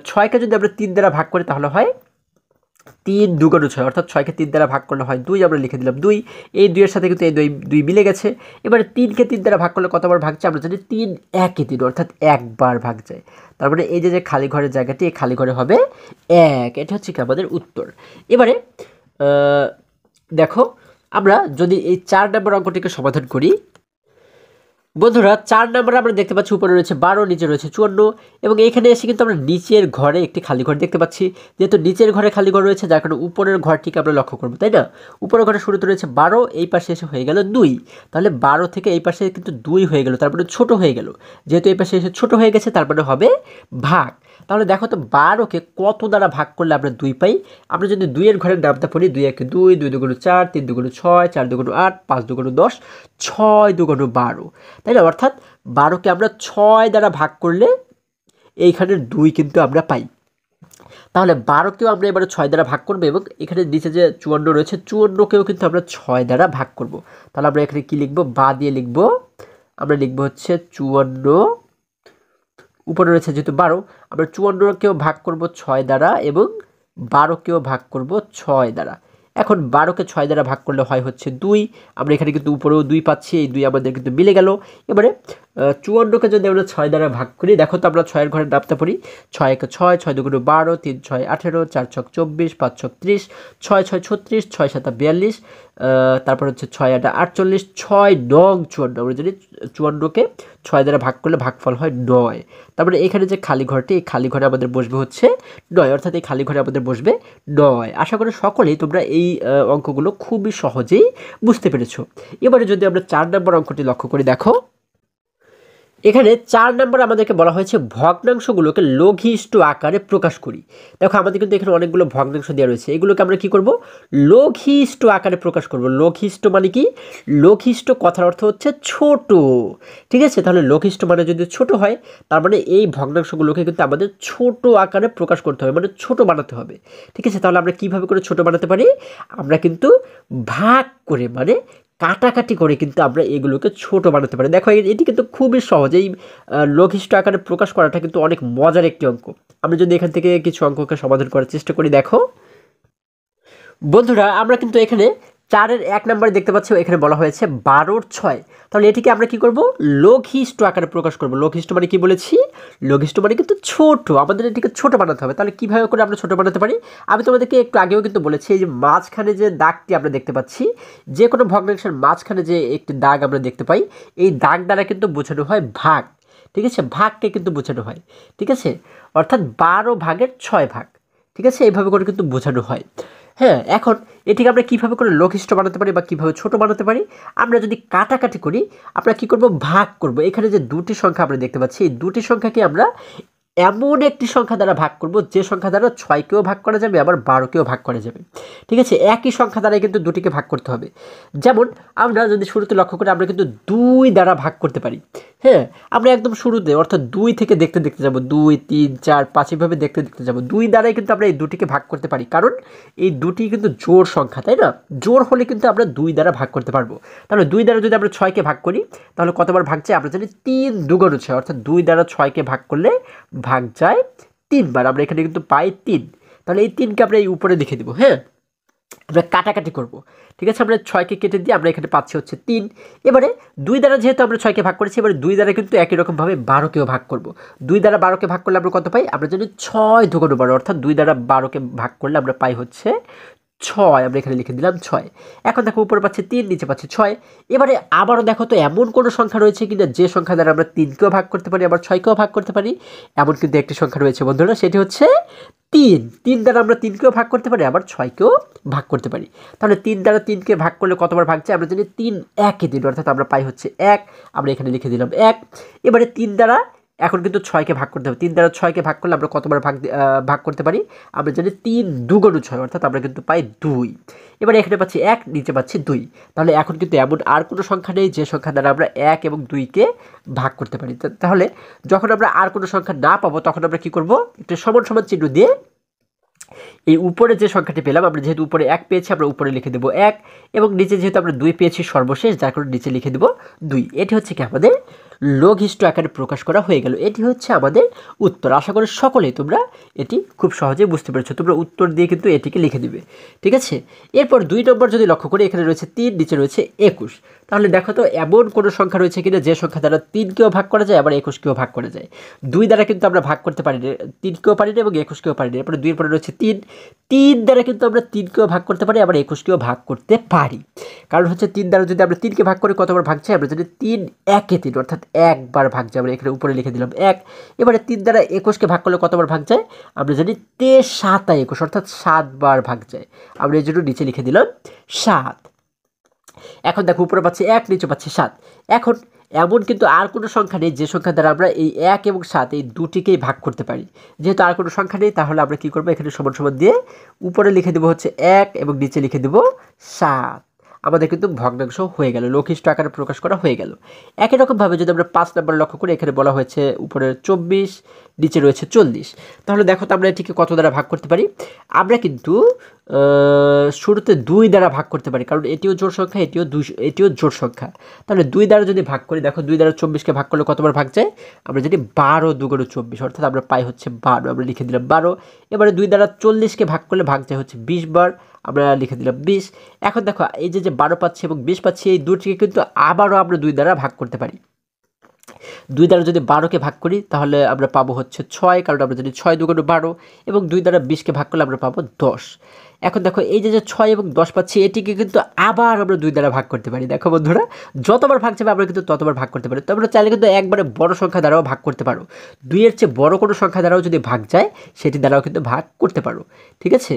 6-কে যদি আমরা 3 দ্বারা ভাগ করি তাহলে হয় 3 2 6, অর্থাৎ 6-কে 3 দ্বারা ভাগ করলে হয় 2। আমরা লিখে দিলাম 2। এই 2-এর সাথে কিন্তু এই 2 মিলে গেছে। এবারে 3-কে 3 দ্বারা ভাগ করলে কতবার ভাগ যায়? আমরা জানি 3 1 3, অর্থাৎ একবার ভাগ যায়। তার মানে এই যে খালি ঘরের জায়গাটি, এই খালি ঘরে হবে 1। এটা হচ্ছে কি আমাদের উত্তর। এবারে দেখো আমরা যদি এই 4 নম্বর অঙ্কটিকে সমাধান করি, বন্ধুরা 4 নম্বরে আমরা দেখতে পাচ্ছি উপরে রয়েছে 12, নিচে রয়েছে 54, এবং এখানে এসে কিন্তু আমরা নিচের ঘরে একটি খালি ঘর দেখতে পাচ্ছি। যেহেতু নিচের ঘরে খালি ঘর রয়েছে, যার কারণে উপরের ঘরটিকে আমরা লক্ষ্য করবো, তাই না? উপরের ঘরে শুরুতে রয়েছে 12, এই পাশে এসে হয়ে গেল 2। তাহলে 12 থেকে এই পাশে কিন্তু 2 হয়ে গেল, তারপরে ছোট হয়ে গেল। যেহেতু এই পাশে এসে ছোট হয়ে গেছে, তারপরে হবে ভাগ। তাহলে দেখো তো 12-কে কত দ্বারা ভাগ করলে আমরা 2 পাই? আমরা যদি 2-এর ঘরের নামটা পড়ি, 2 1 2, 2 2 4, 3 2 6, 4 2 8, 5 2 10, 6 2 12, তাই না? অর্থাৎ 12-কে আমরা 6 দ্বারা ভাগ করলে এইখানে 2 কিন্তু আমরা পাই। তাহলে 12-কেও আমরা এবারে 6 দ্বারা ভাগ করবো, এবং এখানে নিচে যে 54 রয়েছে, 54-কেও কিন্তু আমরা 6 দ্বারা ভাগ করব। তাহলে আমরা এখানে কি লিখবো, বা দিয়ে লিখবো, আমরা লিখবো হচ্ছে 54 উপরে রয়েছে যেহেতু 12, আমরা 54কেও ভাগ করব 6 দ্বারা এবং 12কেও ভাগ করব 6 দ্বারা। এখন 12কে 6 দ্বারা ভাগ করলে হয় হচ্ছে 2, আমরা এখানে কিন্তু উপরেও 2 পাচ্ছি, এই 2 আমাদের কিন্তু মিলে গেল। এবারে 54কে যদি আমরা 6 দ্বারা ভাগ করি, দেখো তো আমরা 6-এর ঘরে নামতে পারি, 6 একে 6, 6 দুগুণে 12, 3 6 18, 4 6 24, 5 6 30, 6 6 36, 6 7 42, তারপর হচ্ছে 6 8 48, 6 নং 54। আমরা যদি 54কে 6 দ্বারা ভাগ করলে ভাগফল হয় 9। তারপরে এখানে যে খালি ঘরটি, এই খালি ঘরে আমাদের বসবে হচ্ছে 9, অর্থাৎ এই খালি ঘরে আমাদের বসবে 9। আশা করি সকলেই তোমরা এই অঙ্কগুলো খুবই সহজেই বুঝতে পেরেছো। এবারে যদি আমরা 4 নম্বর অঙ্কটি লক্ষ্য করি, দেখো এখানে 4 নম্বর আমাদেরকে বলা হয়েছে ভগ্নাংশগুলোকে লঘিষ্ঠ আকারে প্রকাশ করি। দেখো আমাদের কিন্তু এখানে অনেকগুলো ভগ্নাংশ দেওয়া রয়েছে, এগুলোকে আমরা কি করব, লঘিষ্ঠ আকারে প্রকাশ করব। লঘিষ্ঠ মানে কি? লঘিষ্ঠ কথার অর্থ হচ্ছে ছোট, ঠিক আছে? তাহলে লঘিষ্ঠ মানে যদি ছোট হয়, তার মানে এই ভগ্নাংশগুলোকে কিন্তু আমাদের ছোট আকারে প্রকাশ করতে হবে, মানে ছোট বানাতে হবে, ঠিক আছে? তাহলে আমরা কিভাবে করে ছোট বানাতে পারি? আমরা কিন্তু ভাগ করে, মানে কাটাকাটি করে কিন্তু আমরা এগুলোকে ছোট বানাতে পারি। দেখো এটি কিন্তু খুবই সহজ, এই লঘিষ্ঠ আকারে প্রকাশ করাটা কিন্তু অনেক মজার একটি অঙ্ক। আমরা যদি এখান থেকে কিছু অঙ্ককে সমাধান করার চেষ্টা করি, দেখো বন্ধুরা আমরা কিন্তু এখানে 4-এর 1 নম্বরে দেখতে পাচ্ছি, এখানে বলা হয়েছে 12-র 6। তাহলে এটিকে আমরা কি করব, লঘিষ্ঠ আকারে প্রকাশ করব। লঘিষ্ঠ মানে কি বলেছি? লঘিষ্ঠ মানে কিন্তু ছোট, আমাদের এটিকে ছোট বানাতে হবে। তাহলে কিভাবে করে আমরা ছোট বানাতে পারি? আমি তোমাদেরকে একটু আগেও কিন্তু বলেছি, এই যে মাঝখানে যে দাগটি আমরা দেখতে পাচ্ছি, যে কোনো ভগ্নাংশের মাঝখানে যে একটি দাগ আমরা দেখতে পাই, এই দাগ দ্বারা কিন্তু বোঝানো হয় ভাগ, ঠিক আছে? ভাগকে কিন্তু বোঝানো হয়, ঠিক আছে? অর্থাৎ 12/6 ভাগ, ঠিক আছে? এইভাবে করে কিন্তু বোঝানো হয়। হ্যাঁ, এখন এটিকে আমরা কীভাবে করে লঘিষ্ঠ বানাতে পারি বা কীভাবে ছোট বানাতে পারি? আমরা যদি কাটাকাটি করি, আমরা কি করব, ভাগ করব। এখানে যে দুটি সংখ্যা আমরা দেখতে পাচ্ছি, এই দুটি সংখ্যাকে আমরা এমন একটি সংখ্যা দ্বারা ভাগ করব যে সংখ্যা দ্বারা 6কেও ভাগ করা যাবে, আবার 12কেও ভাগ করা যাবে, ঠিক আছে? একই সংখ্যা দ্বারাই কিন্তু দুটিকে ভাগ করতে হবে। যেমন আমরা যদি শুরুতে লক্ষ্য করি, আমরা কিন্তু 2 দ্বারা ভাগ করতে পারি। হ্যাঁ, আমরা একদম শুরুতে অর্থাৎ 2 থেকে দেখতে দেখতে যাব, 2 3 4 5 এইভাবে দেখতে দেখতে যাব। 2 দ্বারাই কিন্তু আমরা এই দুটিকে ভাগ করতে পারি, কারণ এই দুটি কিন্তু জোড় সংখ্যা, তাই না? জোড় হলে কিন্তু আমরা 2 দ্বারা ভাগ করতে পারবো। তাহলে 2 দ্বারা যদি আমরা 6কে ভাগ করি, তাহলে কতবার ভাগ যায়? আমরা জানি 3 দুগুণ 6, অর্থাৎ 2 দ্বারা 6কে ভাগ করলে ভাগ যায় 3 বার। আমরা এখানে কিন্তু পাই 3। তাহলে এই 3কে আমরা এই উপরে লিখে দেবো। হ্যাঁ, আমরা কাটাকাটি করব, ঠিক আছে? আমরা 6কে কেটে দিয়ে আমরা এখানে পাচ্ছি হচ্ছে 3। এবারে 2 দ্বারা যেহেতু আমরা 6কে ভাগ করেছি, এবারে 2 দ্বারা কিন্তু একই রকমভাবে 12কেও ভাগ করব। 2 দ্বারা 12কে ভাগ করলে আমরা কত পাই? আমরা জানি 6 দুগুণ 12, অর্থাৎ 2 দ্বারা 12কে ভাগ করলে আমরা পাই হচ্ছে 6। আমরা এখানে লিখে দিলাম 6। এখন দেখো উপরে পাচ্ছি 3, নিচে পাচ্ছি 6। এবারে আবারও দেখো তো এমন কোনো সংখ্যা রয়েছে কিনা যে সংখ্যা দ্বারা আমরা 3কেও ভাগ করতে পারি, আবার 6কেও ভাগ করতে পারি? এমন কিন্তু একটি সংখ্যা রয়েছে বন্ধুরা, সেটি হচ্ছে 3। 3 দ্বারা আমরা 3কেও ভাগ করতে পারি, আবার 6কেও ভাগ করতে পারি। তাহলে 3 দ্বারা 3কে ভাগ করলে কতবার ভাগ যায়? আমরা জানি 3 1 3, অর্থাৎ আমরা পাই হচ্ছে 1। আমরা এখানে লিখে দিলাম 1। এবারে 3 দ্বারা এখন কিন্তু 6কে ভাগ করতে হবে। 3 দ্বারা 6কে ভাগ করলে আমরা কতবার ভাগ করতে পারি? আমরা জানি 3 দুগুণ 6, অর্থাৎ আমরা কিন্তু পাই 2। এবারে এখানে পাচ্ছি 1, নিচে পাচ্ছি 2। তাহলে এখন কিন্তু এমন আর কোনো সংখ্যা নেই যে সংখ্যা দ্বারা আমরা 1 এবং 2কে ভাগ করতে পারি। তাহলে যখন আমরা আর কোনো সংখ্যা না পাবো, তখন আমরা কি করব, একটা সমান সমান চিহ্ন দিয়ে এই উপরে যে সংখ্যাটি পেলাম, আমরা যেহেতু উপরে 1 পেয়েছি, আমরা উপরে লিখে দেবো 1, এবং নিচে যেহেতু আমরা 2 পেয়েছি সর্বশেষ, যার কারণে নিচে লিখে দেবো 2। এটি হচ্ছে কি আমাদের লঘিষ্ঠ আকারে প্রকাশ করা হয়ে গেল। এটি হচ্ছে আমাদের উত্তর। আশা করি সকলেই তোমরা এটি খুব সহজে বুঝতে পেরেছো। তোমরা উত্তর দিয়ে কিন্তু এটিকে লিখে দিবে, ঠিক আছে? এরপর 2 নম্বর যদি লক্ষ্য করি, এখানে রয়েছে 3, নিচে রয়েছে 21। তাহলে দেখো তো এমন কোনো সংখ্যা রয়েছে কিনা যে সংখ্যা দ্বারা 3কেও ভাগ করা যায়, আবার 21কেও ভাগ করা যায়? 2 দ্বারা কিন্তু আমরা ভাগ করতে পারি না, 3কেও পারি না এবং 21কেও পারি না। এরপরে 2 এর পরে রয়েছে 3। 3 দ্বারা কিন্তু আমরা 3কেও ভাগ করতে পারি, আবার 21কেও ভাগ করতে পারি। কারণ হচ্ছে 3 দ্বারা যদি আমরা 3কে ভাগ করি, কতবার ভাগ যায়? আমরা যদি 3 1 3, অর্থাৎ একবার ভাগ যায়। আমরা এখানে উপরে লিখে দিলাম 1। এবারে 3 দ্বারা 21কে ভাগ করলে কতবার ভাগ যায়? আমরা জানি 3 7 21, অর্থাৎ 7 বার ভাগ যায়। আমরা এই জন্য নিচে লিখে দিলাম 7। এখন দেখো উপরে পাচ্ছি 1, নিচে পাচ্ছি 7। এখন এমন কিন্তু আর কোনো সংখ্যা নেই যে সংখ্যা দ্বারা আমরা এই 1 এবং 7 এই দুটিকেই ভাগ করতে পারি। যেহেতু আর কোনো সংখ্যা নেই, তাহলে আমরা কী করবো, এখানে সমান সমান দিয়ে উপরে লিখে দেবো হচ্ছে 1 এবং নিচে লিখে দেবো 7। আমাদের কিন্তু ভগ্নাংশ হয়ে গেল, লঘিষ্ঠ আকারে প্রকাশ করা হয়ে গেল। একই রকমভাবে যদি আমরা 5 নম্বর লক্ষ্য করি, এখানে বলা হয়েছে উপরে 24, নিচে রয়েছে 40। তাহলে দেখো তো আমরা এটিকে কত দ্বারা ভাগ করতে পারি? আমরা কিন্তু শুরুতে 2 দ্বারা ভাগ করতে পারি, কারণ এটিও জোড় সংখ্যা, এটিও জোড় সংখ্যা। তাহলে 2 দ্বারা যদি ভাগ করি, দেখো 2 দ্বারা 24কে ভাগ করলে কতবার ভাগ যায়? আমরা জানি 12 দুগুণে 24, অর্থাৎ আমরা পাই হচ্ছে 12, আমরা লিখে দিলাম 12। এবারে 2 দ্বারা 40কে ভাগ করলে ভাগ যায় হচ্ছে 20 বার, আমরা লিখে দিলাম 20। এখন দেখো এই যে 12 পাচ্ছি এবং 20 পাচ্ছি, এই দুটিকে কিন্তু আবারও আমরা 2 দ্বারা ভাগ করতে পারি। 2 দ্বারা যদি 12কে ভাগ করি তাহলে আমরা পাবো হচ্ছে 6, কারণ আমরা জানি 6 দুগুণে 12, এবং 2 দ্বারা 20কে ভাগ করলে আমরা পাবো 10। এখন দেখো এই যে 6 এবং 10 পাচ্ছি, এটিকে কিন্তু আবার আমরা 2 দ্বারা ভাগ করতে পারি। দেখো বন্ধুরা, যতবার ভাগ যাবে আমরা কিন্তু ততবার ভাগ করতে পারি। তোমরা চাইলে কিন্তু একবারে বড় সংখ্যা দ্বারাও ভাগ করতে পারো, 2 এর চেয়ে বড় কোনো সংখ্যা দ্বারাও যদি ভাগ যায় সেটি দ্বারাও কিন্তু ভাগ করতে পারো, ঠিক আছে।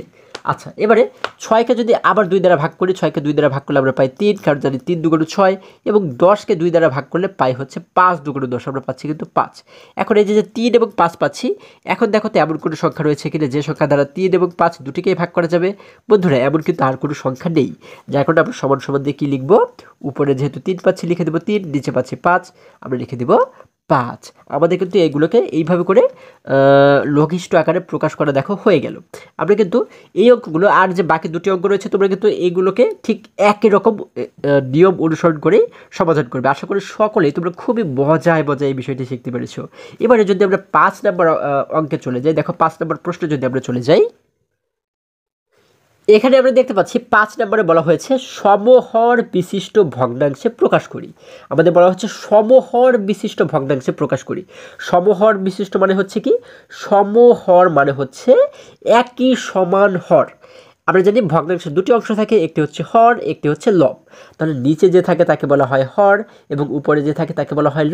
আচ্ছা, এবারে 6কে যদি আবার 2 দ্বারা ভাগ করি, 6কে 2 দ্বারা ভাগ করলে আমরা পাই 3, কারণ জানি 3 দুগুণে 6, এবং 10কে 2 দ্বারা ভাগ করলে পাই হচ্ছে 5 দুগুণে 10, আমরা পাচ্ছি কিন্তু 5। এখন এই যে 3 এবং 5 পাচ্ছি, এখন দেখো তো এমন কোনো সংখ্যা রয়েছে কিনা যে সংখ্যা দ্বারা 3 এবং 5 দুটিকেই ভাগ করা যাবে? বন্ধুরা, এমন কিন্তু আর কোনো সংখ্যা নেই, যার কারণে আমরা সমান সমান দিয়ে কী লিখবো? উপরে যেহেতু 3 পাচ্ছি লিখে দেবো 3, নিচে পাচ্ছি 5, আমরা লিখে দেবো 5। আমাদের কিন্তু এইগুলোকে এইভাবে করে লঘিষ্ঠ আকারে প্রকাশ করা দেখো হয়ে গেল। আমরা কিন্তু এই অঙ্কগুলো আর যে বাকি দুটি অঙ্ক রয়েছে, তোমরা কিন্তু এইগুলোকে ঠিক একই রকম নিয়ম অনুসরণ করেই সমাধান করবে। আশা করি সকলেই তোমরা খুবই মজায় এই বিষয়টি শিখতে পেরেছো। এবারে যদি আমরা 5 নম্বর অঙ্কে চলে যাই, দেখো 5 নম্বর প্রশ্ন যদি আমরা চলে যাই, এখানে আমরা দেখতে পাচ্ছি 5 নম্বরে বলা হয়েছে সমহর বিশিষ্ট ভগ্নাংশে প্রকাশ করি। আমাদের বলা হচ্ছে সমহর বিশিষ্ট ভগ্নাংশে প্রকাশ করি। সমহর বিশিষ্ট মানে হচ্ছে কি? সমহর মানে হচ্ছে একই সমান হর। আমরা জানি ভগ্নাংশের দুটি অংশ থাকে, একটি হচ্ছে হর, একটি হচ্ছে লব। তাহলে নিচে যে থাকে তাকে বলা হয় হর, এবং উপরে যে থাকে তাকে বলা হয়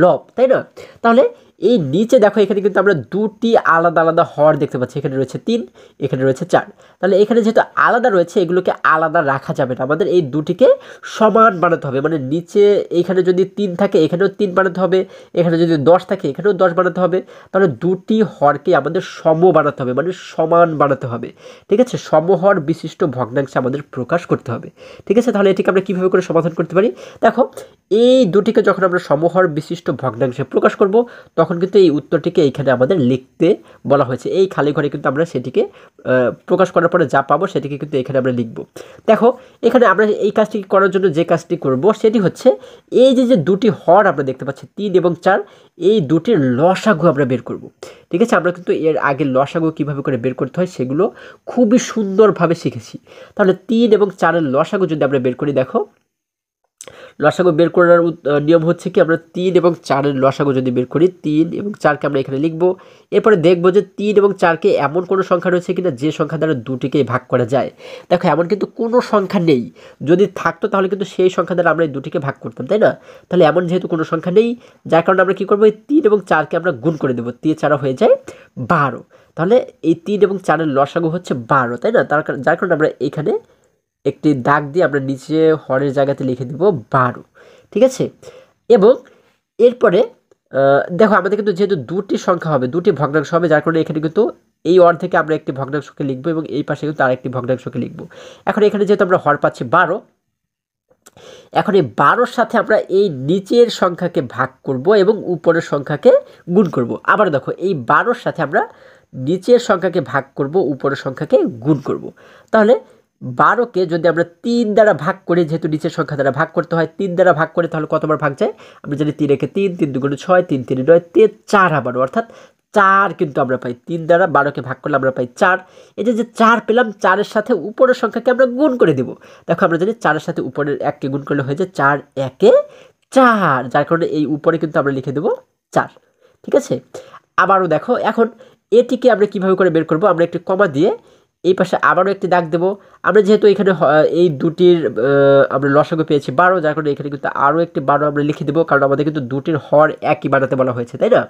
লব, তাই না? তাহলে এই নিচে দেখো এখানে কিন্তু আমরা দুটি আলাদা আলাদা হর দেখতে পাচ্ছি, এখানে রয়েছে 3, এখানে রয়েছে 4। তাহলে এখানে যেহেতু আলাদা রয়েছে, এগুলোকে আলাদা রাখা যাবে না, আমাদের এই দুটিকে সমান বানাতে হবে। মানে নিচে এখানে যদি 3 থাকে এখানেও 3 বানাতে হবে, এখানে যদি 10 থাকে এখানেও 10 বানাতে হবে। তাহলে দুটি হরকে আমাদের সম বানাতে হবে, মানে সমান বানাতে হবে, ঠিক আছে। সমহর বিশিষ্ট ভগ্নাংশে আমাদের প্রকাশ করতে হবে, ঠিক আছে। তাহলে এটিকে আমরা কীভাবে করে সমাধান করতে পারি? দেখো, এই দুটিকে যখন আমরা সমহর বিশিষ্ট ভগ্নাংশে প্রকাশ করব, তখন কিন্তু এই উত্তরটিকে এইখানে আমাদের লিখতে বলা হয়েছে। এই খালি ঘরে কিন্তু আমরা সেটিকে প্রকাশ করার পরে যা পাবো সেটিকে কিন্তু এখানে আমরা লিখব। দেখো, এখানে আমরা এই কাজটি করার জন্য যে কাজটি করব সেটি হচ্ছে এই যে দুটি হর আমরা দেখতে পাচ্ছি 3 এবং 4, এই দুটির লসাগু আমরা বের করব, ঠিক আছে। আমরা কিন্তু এর আগে লসাগু কীভাবে করে বের করতে হয় সেগুলো খুবই সুন্দরভাবে শিখেছি। তাহলে 3 এবং 4-এর লসাগু যদি আমরা বের করি, দেখো লসাগু বের করার নিয়ম হচ্ছে কি, আমরা 3 এবং 4-এর লসাগু যদি বের করি, 3 এবং 4কে আমরা এখানে লিখব। এরপরে দেখব যে 3 এবং 4কে এমন কোনো সংখ্যা রয়েছে কিনা যে সংখ্যা দ্বারা দুটিকেই ভাগ করা যায়। দেখো, এমন কিন্তু কোনো সংখ্যা নেই, যদি থাকতো তাহলে কিন্তু সেই সংখ্যা দ্বারা আমরা এই দুটিকে ভাগ করতাম, তাই না? তাহলে এমন যেহেতু কোনো সংখ্যা নেই, যার কারণে আমরা কী করবো, এই 3 এবং 4কে আমরা গুণ করে দেবো, 3 4 হয়ে যায় 12। তাহলে এই 3 এবং 4-এর লসাগু হচ্ছে 12, তাই না? যার কারণে আমরা এখানে একটি দাগ দিয়ে আমরা নিচে হরের জায়গাতে লিখে দেব 12, ঠিক আছে। এবং এরপরে দেখো, আমাদের কিন্তু যেহেতু দুটি সংখ্যা হবে, দুটি ভগ্নাংশ হবে, যার কারণে এখানে কিন্তু এই হর থেকে আমরা একটি ভগ্নাংশকে লিখবো এবং এই পাশে কিন্তু আরেকটি ভগ্নাংশকে লিখবো। এখন এখানে যেহেতু আমরা হর পাচ্ছি 12, এখন এই 12-র সাথে আমরা এই নিচের সংখ্যাকে ভাগ করব এবং উপরের সংখ্যাকে গুণ করব। আবার দেখো, এই 12-র সাথে আমরা নিচের সংখ্যাকে ভাগ করব, উপরের সংখ্যাকে গুণ করব। তাহলে 12কে যদি আমরা 3 দ্বারা ভাগ করি, যেহেতু নিচের সংখ্যা দ্বারা ভাগ করতে হয়, 3 দ্বারা ভাগ করে তাহলে কতবার ভাগ যায়? আমরা জানি 3 একে 3, 3 দুগুণে 6, 3 3 9, 4 আবার, অর্থাৎ 4 কিন্তু আমরা পাই। 3 দ্বারা 12কে ভাগ করলে আমরা পাই 4। এই যে 4 পেলাম, 4-এর সাথে উপরের সংখ্যাকে আমরা গুণ করে দেব। দেখো, আমরা জানি 4-এর সাথে উপরের 1কে গুণ করলে হয়ে যায় 4 একে 4, যার কারণে এই উপরে কিন্তু আমরা লিখে দেব 4, ঠিক আছে। আবারও দেখো, এখন এটিকে আমরা কীভাবে করে বের করব? আমরা একটি কমা দিয়ে এই পাশে আবারও একটি দাগ দেবো। আমরা যেহেতু এখানে এই দুটির আমরা লসাগু পেয়েছি 12, যার কারণে এখানে কিন্তু আরও একটি 12 আমরা লিখে দেবো, কারণ আমাদের কিন্তু দুটির হর একই বানাতে বলা হয়েছে, তাই না?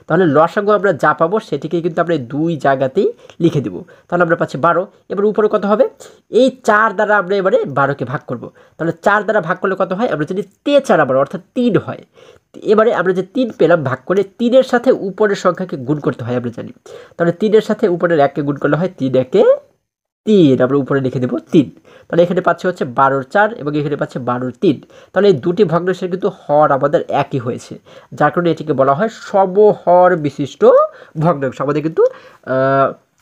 তাহলে লসাগু আমরা যা পাবো সেটিকে কিন্তু আমরা দুই জায়গাতেই লিখে দেবো। তাহলে আমরা পাচ্ছি 12। এবার উপরে কত হবে? এই 4 দ্বারা আমরা এবারে 12কে ভাগ করব। তাহলে 4 দ্বারা ভাগ করলে কত হয়? আমরা জানি 4 আবার, অর্থাৎ 3 হয়। এবারে আমরা যে 3 পেলাম, ভাগ করে 3-এর সাথে উপরের সংখ্যাকে গুণ করতে হয় আমরা জানি। তাহলে 3-এর সাথে উপরের 1কে গুণ করলে হয় 3 একে 3 আমরা উপরে লিখে দেবো 3। তাহলে এখানে পাচ্ছি হচ্ছে 12-4 এবং এখানে পাচ্ছে 12-3। তাহলে এই দুটি ভগ্নাংশের কিন্তু হর আমাদের একই হয়েছে, যার কারণে এটিকে বলা হয় সমহর বিশিষ্ট ভগ্নাংশ। আমাদের কিন্তু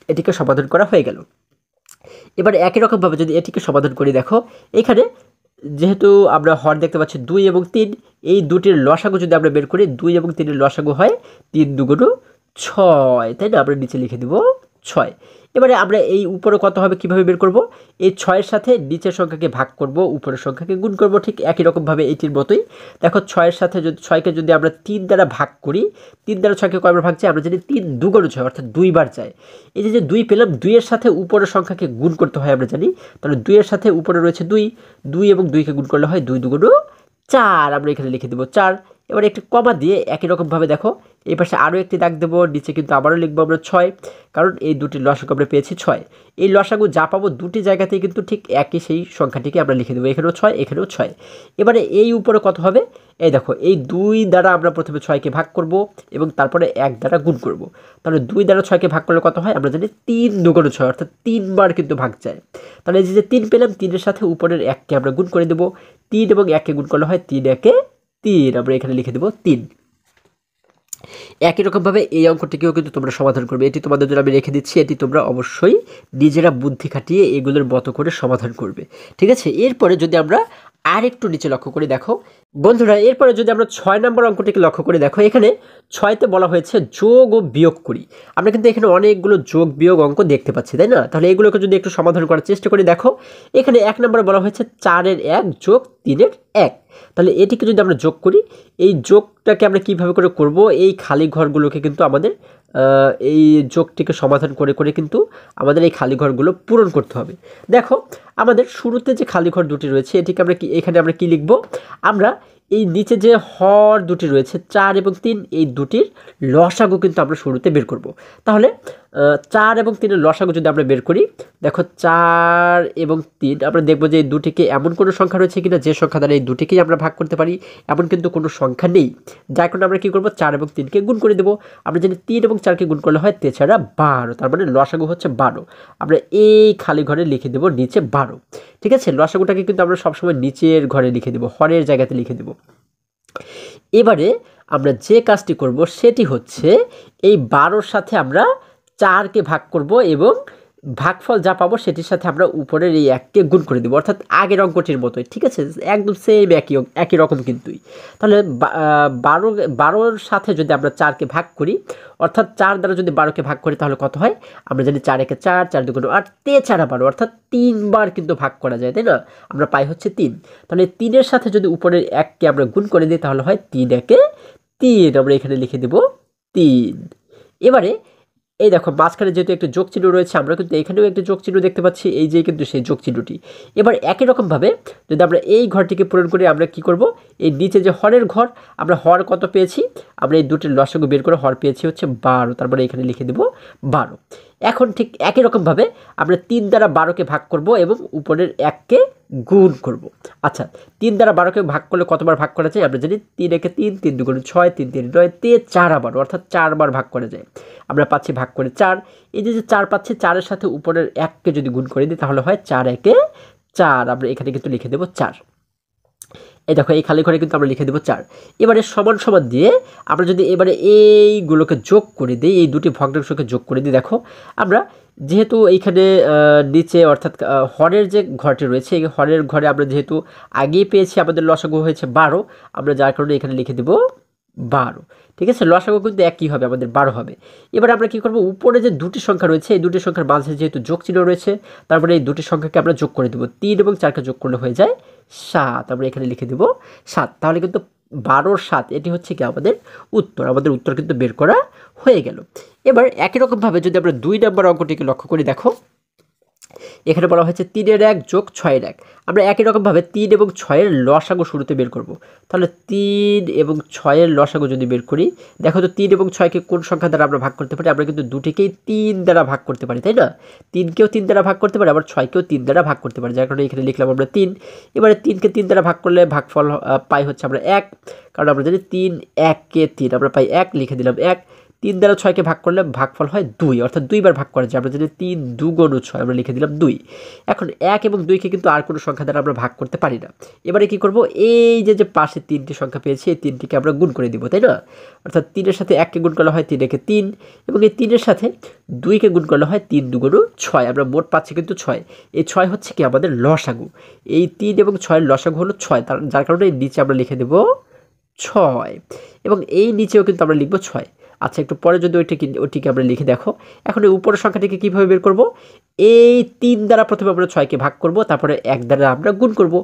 এটিকে সমাধান করা হয়ে গেল। এবার একই রকমভাবে যদি এটিকে সমাধান করি, দেখো এখানে যেহেতু আমরা হর দেখতে পাচ্ছি 2 এবং 3, এই দুটির লসাগু যদি আমরা বের করি, 2 এবং 3-এর লসাগু হয় 3 2 6, তাই না? আমরা নিচে লিখে দেব 6। এবারে আমরা এই উপরে কত হবে কীভাবে বের করব? এই 6-এর সাথে নিচের সংখ্যাকে ভাগ করব, উপরের সংখ্যাকে গুণ করব, ঠিক একই রকমভাবে এইটির মতোই। দেখো 6-এর সাথে যদি 6কে যদি আমরা 3 দ্বারা ভাগ করি, 3 দ্বারা 6কে কয়বার ভাগ যায়? আমরা জানি 3 2 6, অর্থাৎ 2 বার যায়। এই যে 2 পেলাম, 2-এর সাথে উপরের সংখ্যাকে গুণ করতে হয় আমরা জানি। তাহলে 2-এর সাথে উপরে রয়েছে 2, 2 এবং 2কে গুণ করলে হয় 2 2 4, আমরা এখানে লিখে দেবো 4। এবার একটি কমা দিয়ে একই রকমভাবে দেখো এই পাশে আরও একটি দাগ দেবো, নিচে কিন্তু আবারও লিখবো আমরা 6, কারণ এই দুটি লসাগু আমরা পেয়েছি 6। এই লসাগু যা পাবো দুটি জায়গাতেই কিন্তু ঠিক একই সেই সংখ্যাটিকে আমরা লিখে দেবো, এখানেও 6 এখানেও 6। এবারে এই উপরে কত হবে? এই দেখো এই 2 দ্বারা আমরা প্রথমে 6কে ভাগ করব এবং তারপরে 1 দ্বারা গুণ করব। তাহলে 2 দ্বারা 6কে ভাগ করলে কত হয়? আমরা জানি 3 2 6, অর্থাৎ 3 বার কিন্তু ভাগ যায়। তাহলে এই যে 3 পেলাম, 3-এর সাথে উপরের 1কে আমরা গুণ করে দেবো, 3 এবং 1কে গুণ করলে হয় 3 1 3, আমরা এখানে লিখে দেবো 3। একই রকমভাবে এই অঙ্কটিকেও কিন্তু তোমরা সমাধান করবে। এটি তোমাদের জন্য আমি রেখে দিচ্ছি, এটি তোমরা অবশ্যই নিজেরা বুদ্ধি খাটিয়ে এগুলোর মতো করে সমাধান করবে, ঠিক আছে? এরপরে যদি আমরা আর একটু নিচে লক্ষ্য করে দেখো বন্ধুরা, এরপরে যদি আমরা 6 নম্বর অঙ্কটিকে লক্ষ্য করে দেখো, এখানে 6তে বলা হয়েছে যোগ ও বিয়োগ করি। আমরা কিন্তু এখানে অনেকগুলো যোগ বিয়োগ অঙ্ক দেখতে পাচ্ছি, তাই না? তাহলে এগুলোকে যদি একটু সমাধান করার চেষ্টা করি, দেখো এখানে 1 নম্বরে বলা হয়েছে 4-এর 1 যোগ 3-এর 1। তাহলে এটিকে যদি আমরা যোগ করি, এই যোগটাকে আমরা কিভাবে করে করব? এই খালি ঘরগুলোকে কিন্তু আমাদের এই যোগটিকে সমাধান করে করে কিন্তু আমাদের এই খালি ঘরগুলো পূরণ করতে হবে। দেখো আমাদের শুরুতে যে খালি ঘর দুটি রয়েছে, এটিকে আমরা এখানে আমরা কি লিখব? আমরা এই নিচে যে হর দুটি রয়েছে 4 এবং 3, এই দুটির লসাগু কিন্তু আমরা শুরুতে বের করব। তাহলে 4 এবং 3-এর লসাগু যদি আমরা বের করি, দেখো 4 এবং 3, আমরা দেখব যে এই দুটিকে এমন কোনো সংখ্যা রয়েছে কিনা যে সংখ্যা দ্বারা এই দুটিকেই আমরা ভাগ করতে পারি, এমন কিন্তু কোনো সংখ্যা নেই। যার কারণে আমরা কী করব? 4 এবং 3কে গুণ করে দেবো। আমরা জানি 3 এবং 4কে গুণ করলে হয় 3 12, তার মানে লসাগু হচ্ছে 12। আমরা এই খালি ঘরে লিখে দেবো নিচে 12, ঠিক আছে? লসাগুটাকে কিন্তু আমরা সবসময় নিচের ঘরে লিখে দেবো, হরের জায়গাতে লিখে দেবো। এবারে আমরা যে কাজটি করব সেটি হচ্ছে এই 12-র সাথে আমরা 4কে ভাগ করব এবং ভাগফল যা পাবো সেটির সাথে আমরা উপরের এই 1কে গুণ করে দেবো, অর্থাৎ আগের অঙ্কটির মতোই, ঠিক আছে? একদম সেম একই রকম কিন্তুই। তাহলে 12-র সাথে যদি আমরা 4কে ভাগ করি, অর্থাৎ 4 দ্বারা যদি 12কে ভাগ করি, তাহলে কত হয়? আমরা জানি 4 1 4, 4 2 8, 3 12, অর্থাৎ 3 বার কিন্তু ভাগ করা যায়, তাই না? আমরা পাই হচ্ছে 3। তাহলে 3-এর সাথে যদি উপরের 1কে আমরা গুণ করে দিই, তাহলে হয় 3 1 3, আমরা এখানে লিখে দেব 3। এবারে এই দেখো মাঝখানে যেহেতু একটা যোগ চিহ্ন রয়েছে, আমরা কিন্তু এখানেও একটা যোগ চিহ্ন দেখতে পাচ্ছি, এই যে কিন্তু সেই যোগ চিহ্নটি। এবার একই রকমভাবে যদি আমরা এই ঘরটিকে পূরণ করি, আমরা কি করব? এই নিচে যে হরের ঘর, আমরা হর কত পেয়েছি? আমরা এই দুটির লসাগু বের করে হর পেয়েছি হচ্ছে 12, তারপরে এখানে লিখে দেব 12। এখন ঠিক একই রকমভাবে আমরা 3 দ্বারা 12কে ভাগ করব এবং উপরের 1কে গুণ করব। আচ্ছা, 3 দ্বারা 12কে ভাগ করলে কতবার ভাগ করা যায়? আমরা জানি 3 1 3, 3 2 6, 3 3 9, 3 4 12, অর্থাৎ 4 বার ভাগ করা যায়। আমরা পাচ্ছি ভাগ করে 4। এই যে 4 পাচ্ছি, 4-এর সাথে উপরের 1কে যদি গুণ করে দিই, তাহলে হয় 4 1 4, আমরা এখানে কিন্তু লিখে দেব 4। এই দেখো এই খালি ঘরে কিন্তু আমরা লিখে দেবো 4। এবারে সমান সমান দিয়ে আমরা যদি এবারে এইগুলোকে যোগ করে দিই, এই দুটি ভগ্নাংশকে যোগ করে দিই, দেখো আমরা যেহেতু এইখানে নিচে অর্থাৎ হরের যে ঘরটি রয়েছে, এই হরের ঘরে আমরা যেহেতু আগেই পেয়েছি আমাদের লসাগু হয়েছে 12, আমরা যার কারণে এখানে লিখে দেবো 12, ঠিক আছে? লসাগু কিন্তু একই হবে, আমাদের 12 হবে। এবার আমরা কি করব? উপরে যে দুটি সংখ্যা রয়েছে, এই দুটি সংখ্যার মাঝে যেহেতু যোগ চিহ্ন রয়েছে, তারপরে এই দুটি সংখ্যাকে আমরা যোগ করে দেবো। 3 এবং 4কে যোগ করলে হয়ে যায় 7, আমরা এখানে লিখে দেব 7। তাহলে কিন্তু 12-র 7, এটি হচ্ছে কি আমাদের উত্তর। আমাদের উত্তর কিন্তু বের করা হয়ে গেল। এবার একই রকমভাবে যদি আমরা 2 নম্বর অঙ্কটিকে লক্ষ্য করি, দেখো এখানে বলা হয়েছে 3-এর 1 যোগ 6-এর 1। আমরা একই রকমভাবে 3 এবং 6-এর লসাগু শুরুতে বের করব। তাহলে 3 এবং 6-এর লসাগু যদি বের করি, দেখো তো 3 এবং 6কে কোন সংখ্যা দ্বারা আমরা ভাগ করতে পারি? আমরা কিন্তু দুটিকেই 3 দ্বারা ভাগ করতে পারি, তাই না? 3কেও 3 দ্বারা ভাগ করতে পারি, আবার 6কেও 3 দ্বারা ভাগ করতে পারি, যার কারণে এখানে লিখলাম আমরা 3। এবারে 3কে 3 দ্বারা ভাগ করলে ভাগফল পাই হচ্ছে আমরা 1, কারণ আমরা জানি 3 1 3, আমরা পাই 1, লিখে দিলাম 1। 3 দ্বারা 6কে ভাগ করলে ভাগফল হয় 2, অর্থাৎ 2 বার ভাগ করা যায়। আমরা জানি 3 2 গুণ 6, আমরা লিখে দিলাম 2। এখন 1 এবং 2কে কিন্তু আর কোনো সংখ্যা দ্বারা আমরা ভাগ করতে পারি না। এবারে কি করব, এই যে পাশে 3টি সংখ্যা পেয়েছি, এই 3টিকে আমরা গুণ করে দিব, তাই না? অর্থাৎ 3 এর সাথে 1কে গুণ করলে হয় 3 একে 3, এবং এই 3 এর সাথে 2কে গুণ করলে হয় 3 2 গুণ 6। আমরা মোট পাচ্ছি কিন্তু 6। এই 6 হচ্ছে কি আমাদের লসাগু। এই 3 এবং 6 এর লসাগু হলো 6, যার কারণে এই নিচে আমরা লিখে দেব 6, এবং এই নিচেও কিন্তু আমরা লিখব 6। আচ্ছা, একটু পরে যদি ওইটিকে আমরা লিখে দেখো। এখন এই উপরের সংখ্যাটিকে কীভাবে বের করব? এই 3 দ্বারা প্রথমে আমরা 6কে ভাগ করব, তারপরে 1 দ্বারা আমরা গুণ করব।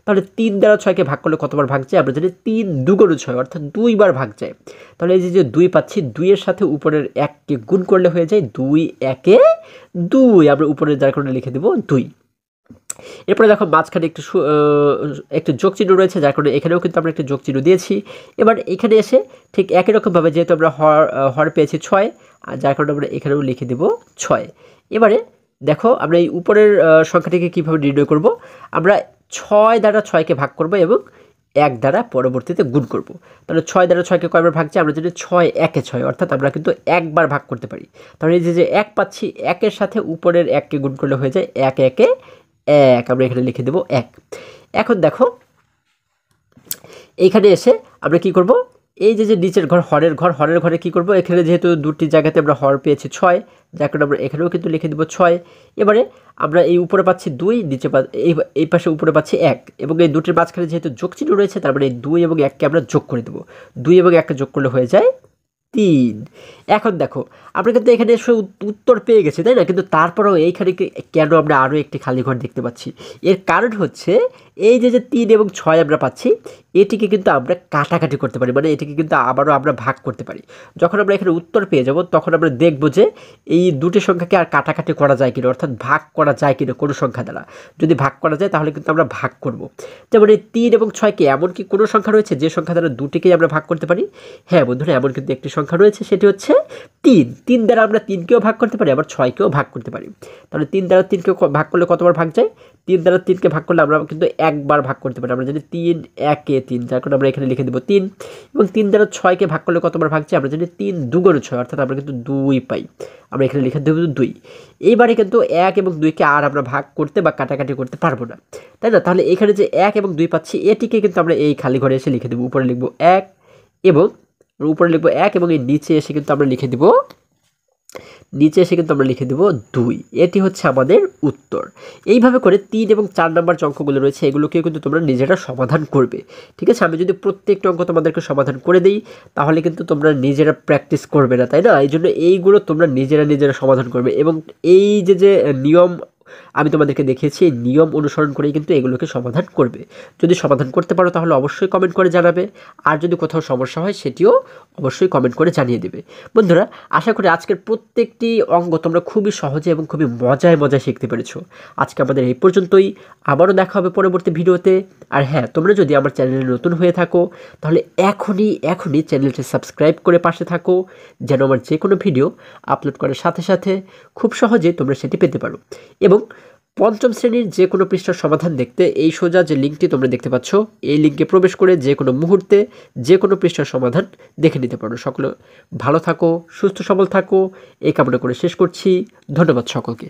তাহলে 3 দ্বারা 6কে ভাগ করলে কতবার ভাগ যায়? আমরা জানি 3 2 গুণ 6, অর্থাৎ 2 বার ভাগ যায়। তাহলে এই যে 2 পাচ্ছি, 2 এর সাথে উপরের 1কে গুণ করলে হয়ে যায় 2 1 2, আমরা উপরের যার কারণে লিখে দেব 2। এরপরে দেখো মাঝখানে একটু যোগ চিহ্ন রয়েছে, যার কারণে এখানেও কিন্তু আমরা একটা যোগ চিহ্ন দিয়েছি। এবার এখানে এসে ঠিক একই রকমভাবে যেহেতু আমরা হর পেয়েছি 6, আর যার কারণে আমরা এখানেও লিখে দেব 6। এবারে দেখো আমরা এই উপরের সংখ্যাটিকে কীভাবে নির্ণয় করব? আমরা 6 দ্বারা 6কে ভাগ করব এবং 1 দ্বারা পরবর্তীতে গুণ করব। তাহলে 6 দ্বারা 6কে কয়বার ভাগ যায়? আমরা যদি 6 1 6, অর্থাৎ আমরা কিন্তু একবার ভাগ করতে পারি। তাহলে এই যে 1 পাচ্ছি, 1 এর সাথে উপরের 1কে গুণ করলে হয়ে যায় 1 1 1, আমরা এখানে লিখে দেব 1। এখন দেখো এইখানে এসে আমরা কি করব, এই যে নিচের ঘর হরের ঘরে কি করব, এখানে যেহেতু দুটি জায়গাতে আমরা হর পেয়েছি 6, যার কারণে আমরা এখানেও কিন্তু লিখে দেব 6। এবারে আমরা এই উপরে পাচ্ছি 2, নিচে এই পাশে উপরে পাচ্ছি 1, এবং এই দুটির মাঝখানে যেহেতু যোগ চিহ্ন রয়েছে, তার মানে এই 2 এবং 1কে আমরা যোগ করে দেব। 2 এবং 1কে যোগ করলে হয়ে যায় 3। এখন দেখো আমরা কিন্তু এখানে উত্তর পেয়ে গেছি, তাই না? কিন্তু তারপরেও এইখানে কেন আমরা আরও একটি খালি ঘর দেখতে পাচ্ছি? এর কারণ হচ্ছে এই যে 3 এবং 6 আমরা পাচ্ছি, এটিকে কিন্তু আমরা কাটাকাটি করতে পারি, মানে এটিকে কিন্তু আবারও আমরা ভাগ করতে পারি। যখন আমরা এখানে উত্তর পেয়ে যাব, তখন আমরা দেখব যে এই দুটি সংখ্যাকে আর কাটাকাটি করা যায় কিনা, অর্থাৎ ভাগ করা যায় কিনা কোনো সংখ্যা দ্বারা। যদি ভাগ করা যায় তাহলে কিন্তু আমরা ভাগ করব। যেমন এই 3 এবং 6কে এমন কি কোনো সংখ্যা রয়েছে যে সংখ্যা দ্বারা দুটিকেই আমরা ভাগ করতে পারি? হ্যাঁ বন্ধুরা, এমন কিন্তু একটি সংখ্যা রয়েছে, সেটি হচ্ছে 3। 3 দ্বারা আমরা 3কেও ভাগ করতে পারি, আবার 6কেও ভাগ করতে পারি। তাহলে 3 দ্বারা 3কে ভাগ করলে কতবার ভাগ যায়? 3 দ্বারা 3কে ভাগ করলে আমরা কিন্তু একবার ভাগ করতে পারি। আমরা জানি 3 1 3, যার কারণে আমরা এখানে লিখে দেব 3। এবং 3 দ্বারা 6কে ভাগ করলে কতবার ভাগ যায়? আমরা জানি 3 2 গুণ 6, অর্থাৎ আমরা কিন্তু 2 পাই। আমরা এখানে লিখে দেব 2। এইবারে কিন্তু 1 এবং 2কে আর আমরা ভাগ করতে বা কাটাকাটি করতে পারবো না, তাই না? তাহলে এখানে যে 1 এবং 2 পাচ্ছি, এটিকে কিন্তু আমরা এই খালি ঘরে এসে লিখে দেবো। উপরে লিখব 1 এবং উপরে লিখব 1, এবং এই নিচে এসে কিন্তু আমরা লিখে দেব 2। এটি হচ্ছে আমাদের উত্তর। এইভাবে করে 3 এবং 4 নম্বর যে অঙ্কগুলো রয়েছে, এগুলোকেও কিন্তু তোমরা নিজেরা সমাধান করবে, ঠিক আছে? আমি যদি প্রত্যেকটা অঙ্ক তোমাদেরকে সমাধান করে দিই, তাহলে কিন্তু তোমরা নিজেরা প্র্যাকটিস করবে না, তাই না? এই জন্য এইগুলো তোমরা নিজেরা সমাধান করবে, এবং এই যে নিয়ম আমি তোমাদেরকে দেখিয়েছি, এই নিয়ম অনুসরণ করেই কিন্তু এগুলোকে সমাধান করবে। যদি সমাধান করতে পারো তাহলে অবশ্যই কমেন্ট করে জানাবে, আর যদি কোথাও সমস্যা হয় সেটিও অবশ্যই কমেন্ট করে জানিয়ে দেবে। বন্ধুরা, আশা করি আজকের প্রত্যেকটি অঙ্ক তোমরা খুবই সহজে এবং খুবই মজায় শিখতে পেরেছো। আজকে আমাদের এই পর্যন্তই, আবারও দেখা হবে পরবর্তী ভিডিওতে। আর হ্যাঁ, তোমরা যদি আমার চ্যানেলে নতুন হয়ে থাকো, তাহলে এখনই চ্যানেলটি সাবস্ক্রাইব করে পাশে থাকো, যেন আমার যে কোনো ভিডিও আপলোড করার সাথে সাথে খুব সহজে তোমরা সেটি পেতে পারো। এবং পঞ্চম শ্রেণীর যে কোনো পৃষ্ঠার সমাধান দেখতে এই সোজা যে লিঙ্কটি তোমরা দেখতে পাচ্ছ, এই লিঙ্কে প্রবেশ করে যে কোনো মুহূর্তে যে কোনো পৃষ্ঠার সমাধান দেখে নিতে পারো। সকলে ভালো থাকো, সুস্থ সবল থাকো, এই কামনা করে শেষ করছি। ধন্যবাদ সকলকে।